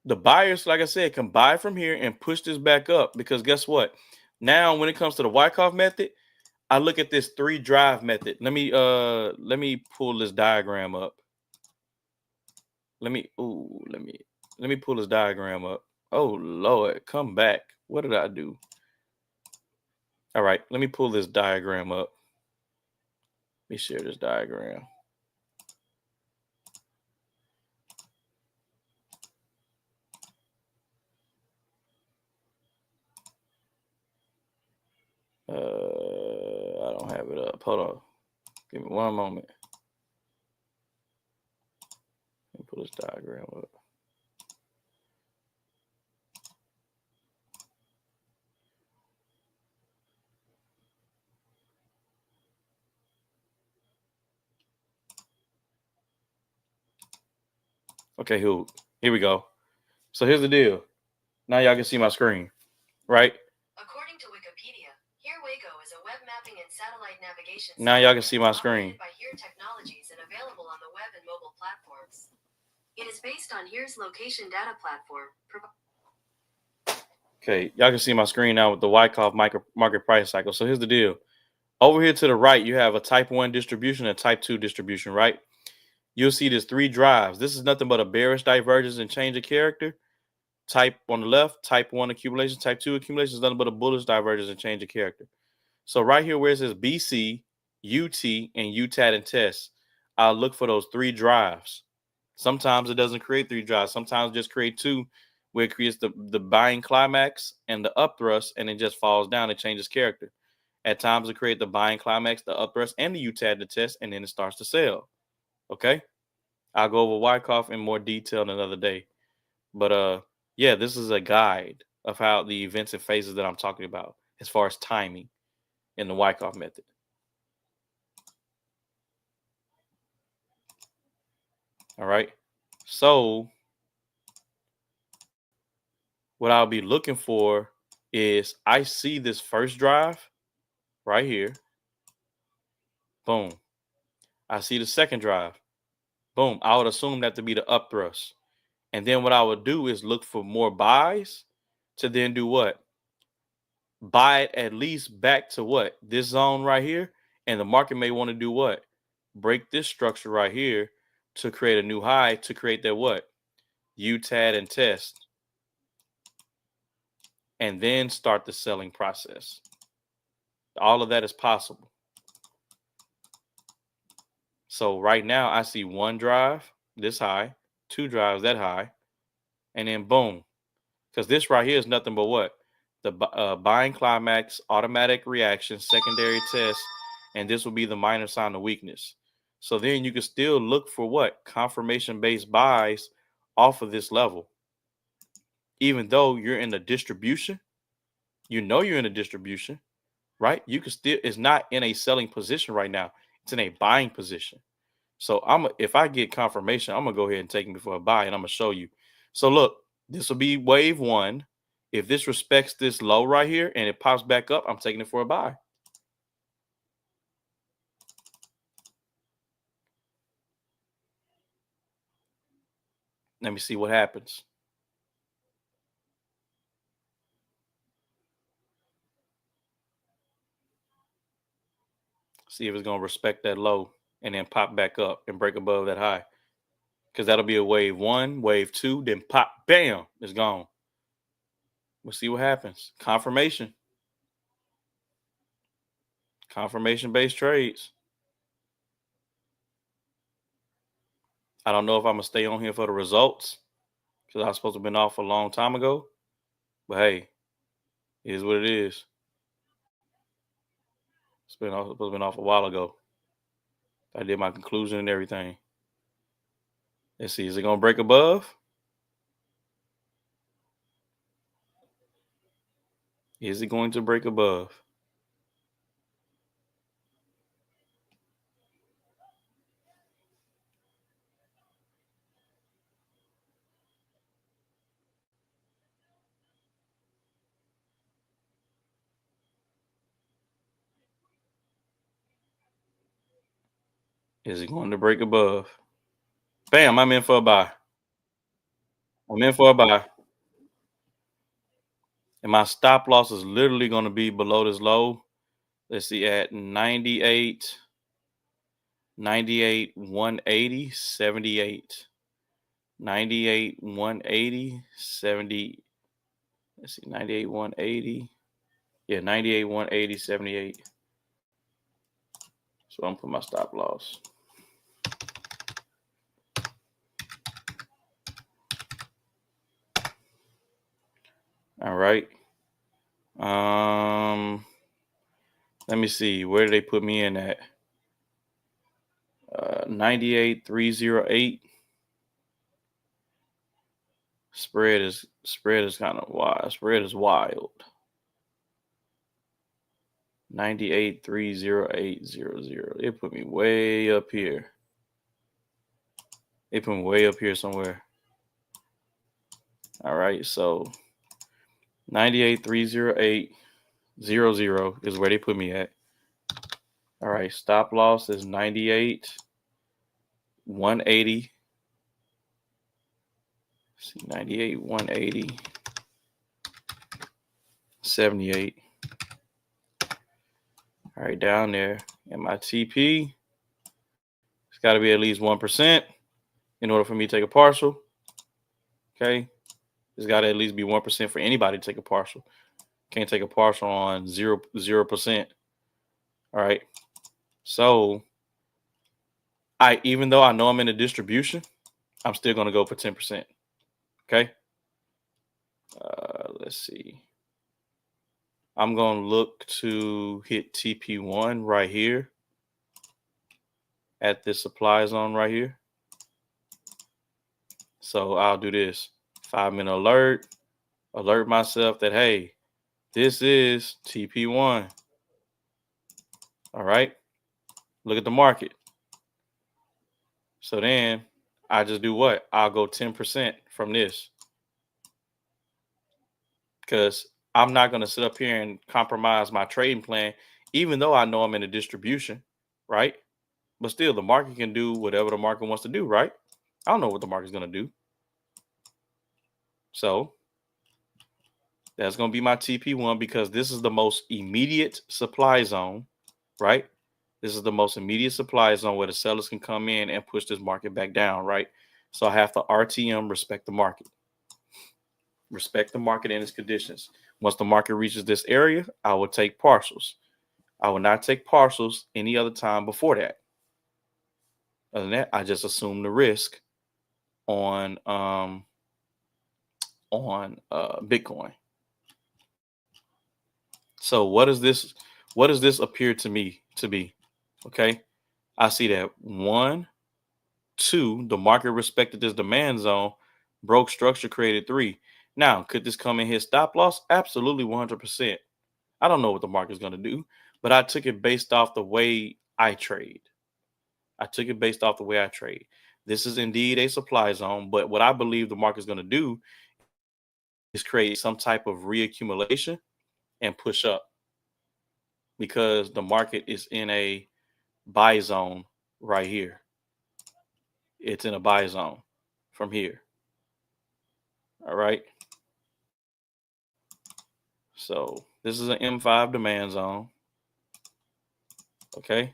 The buyers, like I said, can buy from here and push this back up. Because guess what? Now, when it comes to the Wyckoff method, I look at this 3-drive method. Let me pull this diagram up. Let me pull this diagram up. Oh Lord, come back. What did I do? All right, let me pull this diagram up. Let me share this diagram. I don't have it up. Hold on. Give me one moment. Let me pull this diagram up. Okay, here we go. So here's the deal. Now y'all can see my screen, right? According to Wikipedia, Here Waco is a web mapping and satellite navigation. Now y'all can see my screen. By Here Technologies and available on the web and mobile platforms. It is based on Here's location data platform. Okay, y'all can see my screen now with the Wyckoff market price cycle. So here's the deal. Over here to the right, you have a type 1 distribution and type 2 distribution, right? You'll see there's 3 drives. This is nothing but a bearish divergence and change of character. Type on the left, type 1 accumulation, type 2 accumulation is nothing but a bullish divergence and change of character. So right here where it says BC, UT, and UTAT and test, I'll look for those 3 drives. Sometimes it doesn't create 3 drives. Sometimes it just create 2, where it creates the buying climax and the up thrust, and it just falls down and changes character. At times it creates the buying climax, the up thrust, and the UTAT, the test, and then it starts to sell. Okay? I'll go over Wyckoff in more detail another day. But yeah, this is a guide of how the events and phases that I'm talking about as far as timing in the Wyckoff method. All right. So what I'll be looking for is I see this first drive right here. Boom. I see the second drive. Boom. I would assume that to be the up thrust. And then what I would do is look for more buys to then do what? Buy it at least back to what? This zone right here. And the market may want to do what? Break this structure right here to create a new high to create that what? UTAD and test. And then start the selling process. All of that is possible. So right now I see one drive this high, two drives that high, and then boom. Because this right here is nothing but what? The buying climax, automatic reaction, secondary test, and this will be the minor sign of weakness. So then you can still look for what? Confirmation-based buys off of this level. Even though you're in the distribution, you know you're in a distribution, right? You can still, it's not in a selling position right now. It's in a buying position. So if I get confirmation, I'm gonna go ahead and take me for a buy, and I'm gonna show you. So look, this will be wave one. If this respects this low right here and it pops back up, I'm taking it for a buy. Let me see what happens. See if it's gonna respect that low and then pop back up and break above that high. Because that'll be a wave one, wave two, then pop, bam, it's gone. We'll see what happens. Confirmation. Confirmation-based trades. I don't know if I'm gonna stay on here for the results because I was supposed to have been off a long time ago. But hey, it is what it is. It's been off, supposed to have been off a while ago. I did my conclusion and everything. Let's see, is it gonna break above? Is it going to break above? Is it going to break above? Bam, I'm in for a buy. I'm in for a buy. And my stop loss is literally going to be below this low. Let's see, at 98, 98, 180, 78. 98, 180, 70. Let's see, 98, 180. Yeah, 98, 180, 78. So I'm putting my stop loss. All right. Let me see. Where did they put me in at? 98,308. Spread is kind of wild. Spread is wild. 98,308.00. It put me way up here. It put me way up here somewhere. All right, so 98,308.00 is where they put me at. All right, stop loss is 98,180. See, 98,180. 78. All right, down there. And my TP, it's got to be at least 1% in order for me to take a partial. Okay. It's got to at least be 1% for anybody to take a partial. Can't take a partial on 0%. All right. So even though I know I'm in a distribution, I'm still going to go for 10%. Okay. Let's see. I'm going to look to hit TP1 right here at this supply zone right here. So I'll do this 5-minute alert myself that, hey, this is TP1. All right. Look at the market. So then I just do what? I'll go 10% from this because I'm not going to sit up here and compromise my trading plan, even though I know I'm in a distribution, right? But still, the market can do whatever the market wants to do, right? I don't know what the market's going to do. So that's going to be my TP1 because this is the most immediate supply zone, right? This is the most immediate supply zone where the sellers can come in and push this market back down, right? So I have to RTM, respect the market. Respect the market and its conditions. Once the market reaches this area, I will take partials. I will not take partials any other time before that. Other than that, I just assume the risk on Bitcoin. So what does this appear to me to be? Okay. I see that 1, 2, the market respected this demand zone, broke structure, created 3. Now, could this come in his stop loss? Absolutely 100%. I don't know what the market's going to do, but I took it based off the way I trade. This is indeed a supply zone, but what I believe the market's going to do is create some type of reaccumulation and push up because the market is in a buy zone right here. It's in a buy zone from here. All right. So this is an M5 demand zone. Okay.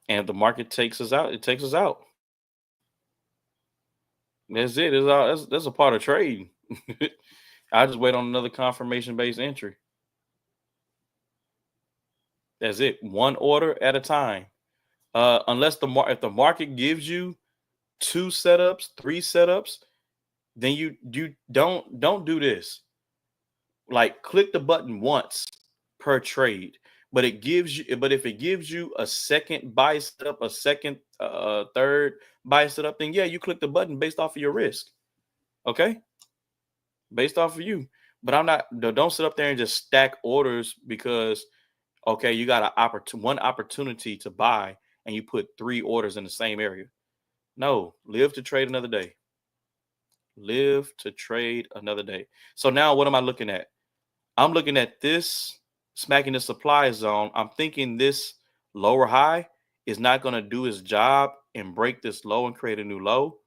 And if the market takes us out, it takes us out. That's it. That's a part of trading. I just wait on another confirmation based entry. That's it. One order at a time. Unless if the market gives you 2 setups, 3 setups, then you don't do this. Like click the button once per trade, but if it gives you a second buy setup, a second, third buy setup, then yeah, you click the button based off of your risk. Okay, based off of you. But don't sit up there and just stack orders because okay, you got one opportunity to buy and you put 3 orders in the same area. No, live to trade another day. Live to trade another day. So now what am I looking at? I'm looking at this smacking the supply zone. I'm thinking this lower high is not going to do its job and break this low and create a new low.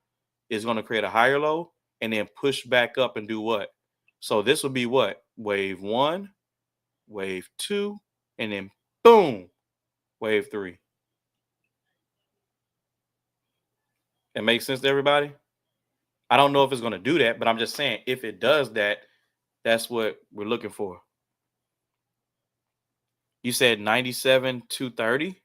It's going to create a higher low and then push back up and do what? So this will be what? Wave 1, wave 2, and then boom, wave 3. It makes sense to everybody? I don't know if it's going to do that, but I'm just saying if it does that, that's what we're looking for. You said 97,230?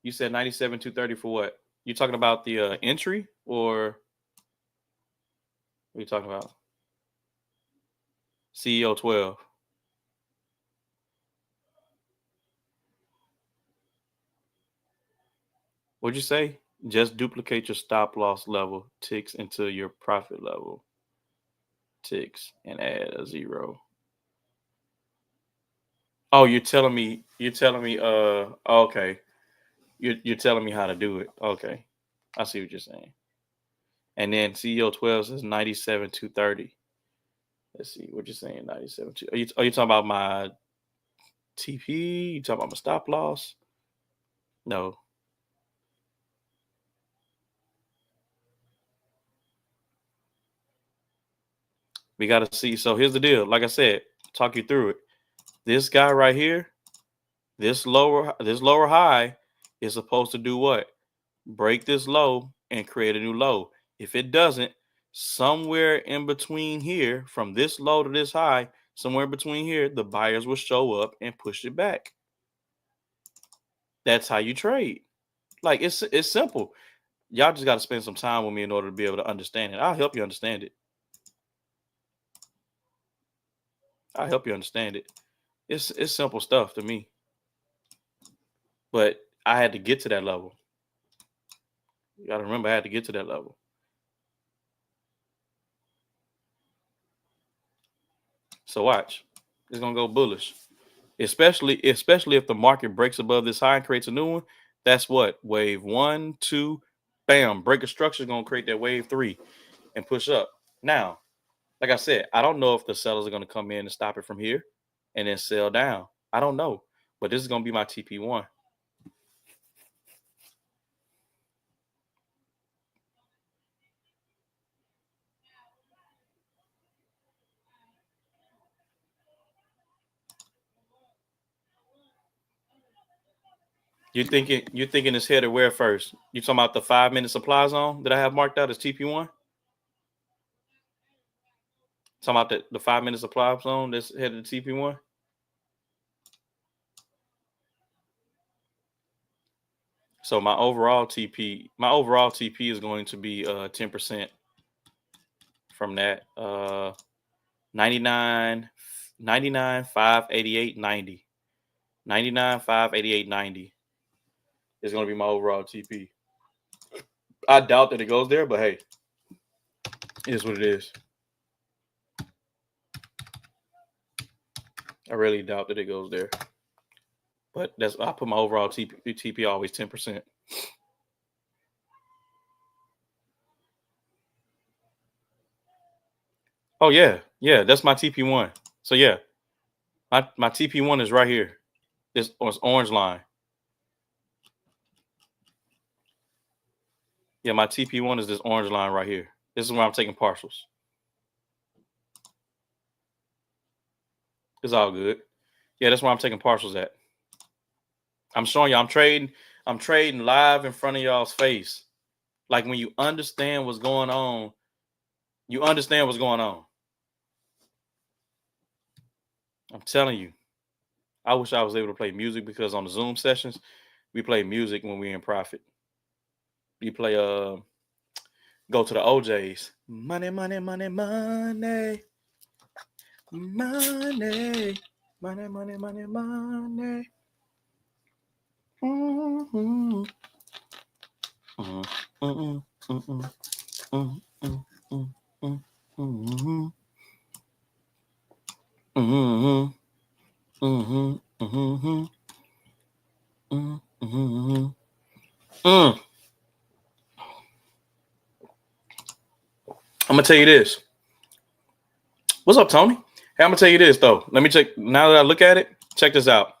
You said 97,230 for what? You talking about the entry or what are you talking about? CEO 12. What'd you say? Just duplicate your stop loss level, ticks into your profit level, ticks, and add a 0. Oh, okay. You're telling me how to do it. Okay. I see what you're saying. And then CEO 12 says 97,230. Let's see what you're saying. 97. Are you talking about my TP? You talking about my stop loss? No. We got to see. So here's the deal. Like I said, talk you through it. This guy right here, this lower high is supposed to do what? Break this low and create a new low. If it doesn't, somewhere in between here, from this low to this high, somewhere in between here, the buyers will show up and push it back. That's how you trade. Like it's simple. Y'all just got to spend some time with me in order to be able to understand it. I'll help you understand it. It's simple stuff to me. But I had to get to that level. You got to remember, I had to get to that level. So watch. It's going to go bullish. especially if the market breaks above this high and creates a new one. That's what wave 1, 2, bam, break of structure is gonna create that wave 3 and push up. Now, like I said, I don't know if the sellers are gonna come in and stop it from here and then sell down. I don't know, but this is gonna be my TP1. You're thinking it's headed where first? You talking about the 5-minute supply zone that I have marked out as TP1? Talking about the 5-minute supply zone that's headed to TP1? So my overall TP is going to be 10% from that. 99 99 588 90. 99 588 90 is going to be my overall TP. I doubt that it goes there, but hey, it is what it is. I really doubt that it goes there. But I put my overall TP always 10%. Oh yeah, that's my TP1. So yeah, my TP1 is right here. This orange line. Yeah, my TP1 is this orange line right here. This is where I'm taking partials. It's all good. Yeah, that's where I'm taking partials at. I'm showing you I'm trading live in front of y'all's face. Like when you understand what's going on, you understand what's going on. I'm telling you. I wish I was able to play music because on the Zoom sessions, we play music when we're in profit. We play go to the OJs. Money, money, money, money. Money. Money, money, money, money. Mm-hmm. Mm-hmm. Mm-hmm. Mm-hmm. Mm-hmm. Mm-hmm. Mm-hmm. Mm-hmm. Mm-hmm. Mm-hmm. Mm. I'm gonna tell you this. What's up, Tony? Hey, I'm gonna tell you this though. Let me check. Now that I look at it, check this out.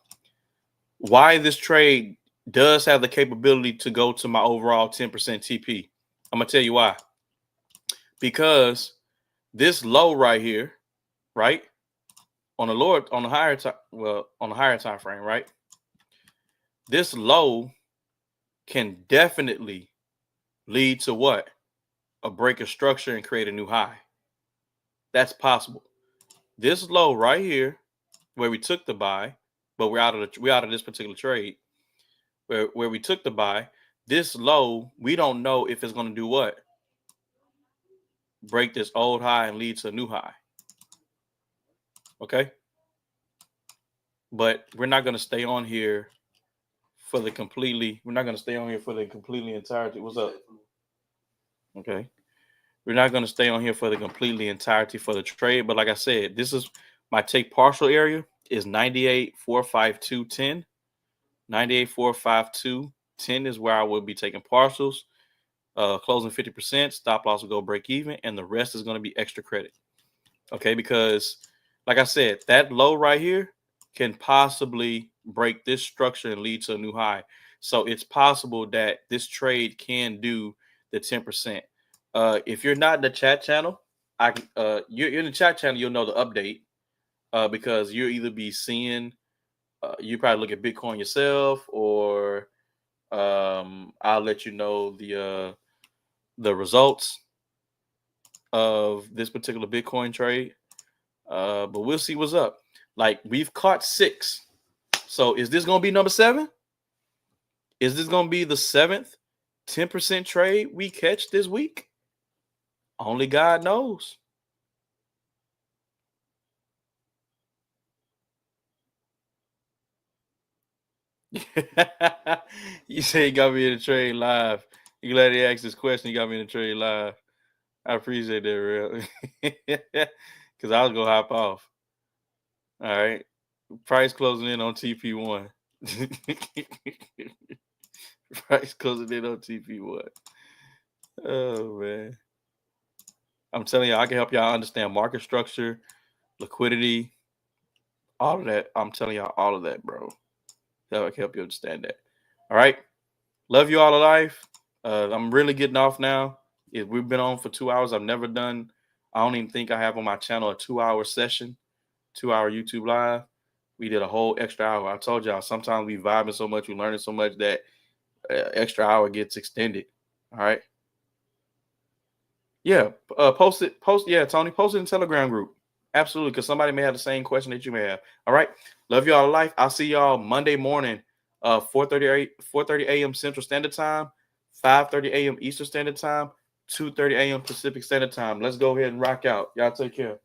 Why this trade does have the capability to go to my overall 10% TP. I'm gonna tell you why. Because this low right here, right, on the higher time frame, right? This low can definitely lead to what? A break of structure and create a new high. That's possible. This low right here, where we took the buy, but we're out of this particular trade, where we took the buy. This low, we don't know if it's going to do what? Break this old high and lead to a new high. Okay? But we're not going to stay on here for the completely. We're not going to stay on here for the completely entirety. What's up? Okay. We're not going to stay on here for the completely entirety for the trade. But like I said, this is my take partial area is 98.452.10. 98.452.10 is where I will be taking partials. Closing 50%, stop loss will go break even, and the rest is going to be extra credit. Okay, because like I said, that low right here can possibly break this structure and lead to a new high. So it's possible that this trade can do the 10%. If you're not in the chat channel, you're in the chat channel, you'll know the update because you'll either be seeing, you probably look at Bitcoin yourself, or I'll let you know the results of this particular Bitcoin trade. But we'll see what's up. Like, we've caught 6. So is this going to be number 7? Is this going to be the 7th 10% trade we catch this week? Only God knows. You say you got me in the trade live. You glad he asked this question. You got me in the trade live. I appreciate that, real. Because I was going to hop off. All right. Price closing in on TP1. Price closing in on TP1. Oh man. I'm telling you, I can help y'all understand market structure, liquidity, all of that. I'm telling y'all all of that, bro. That can help you understand that. All right. Love you all to life. I'm really getting off now. We've been on for 2 hours. I've never done, I don't even think I have on my channel a 2-hour session, 2-hour YouTube live. We did a whole extra hour. I told y'all sometimes we vibing so much, we learning so much that extra hour gets extended. All right. Yeah. Post it. Yeah, Tony, post it in the Telegram group. Absolutely. Because somebody may have the same question that you may have. All right. Love y'all to life. I'll see y'all Monday morning, 4:30 a.m. Central Standard Time, 5:30 a.m. Eastern Standard Time, 2:30 a.m. Pacific Standard Time. Let's go ahead and rock out. Y'all take care.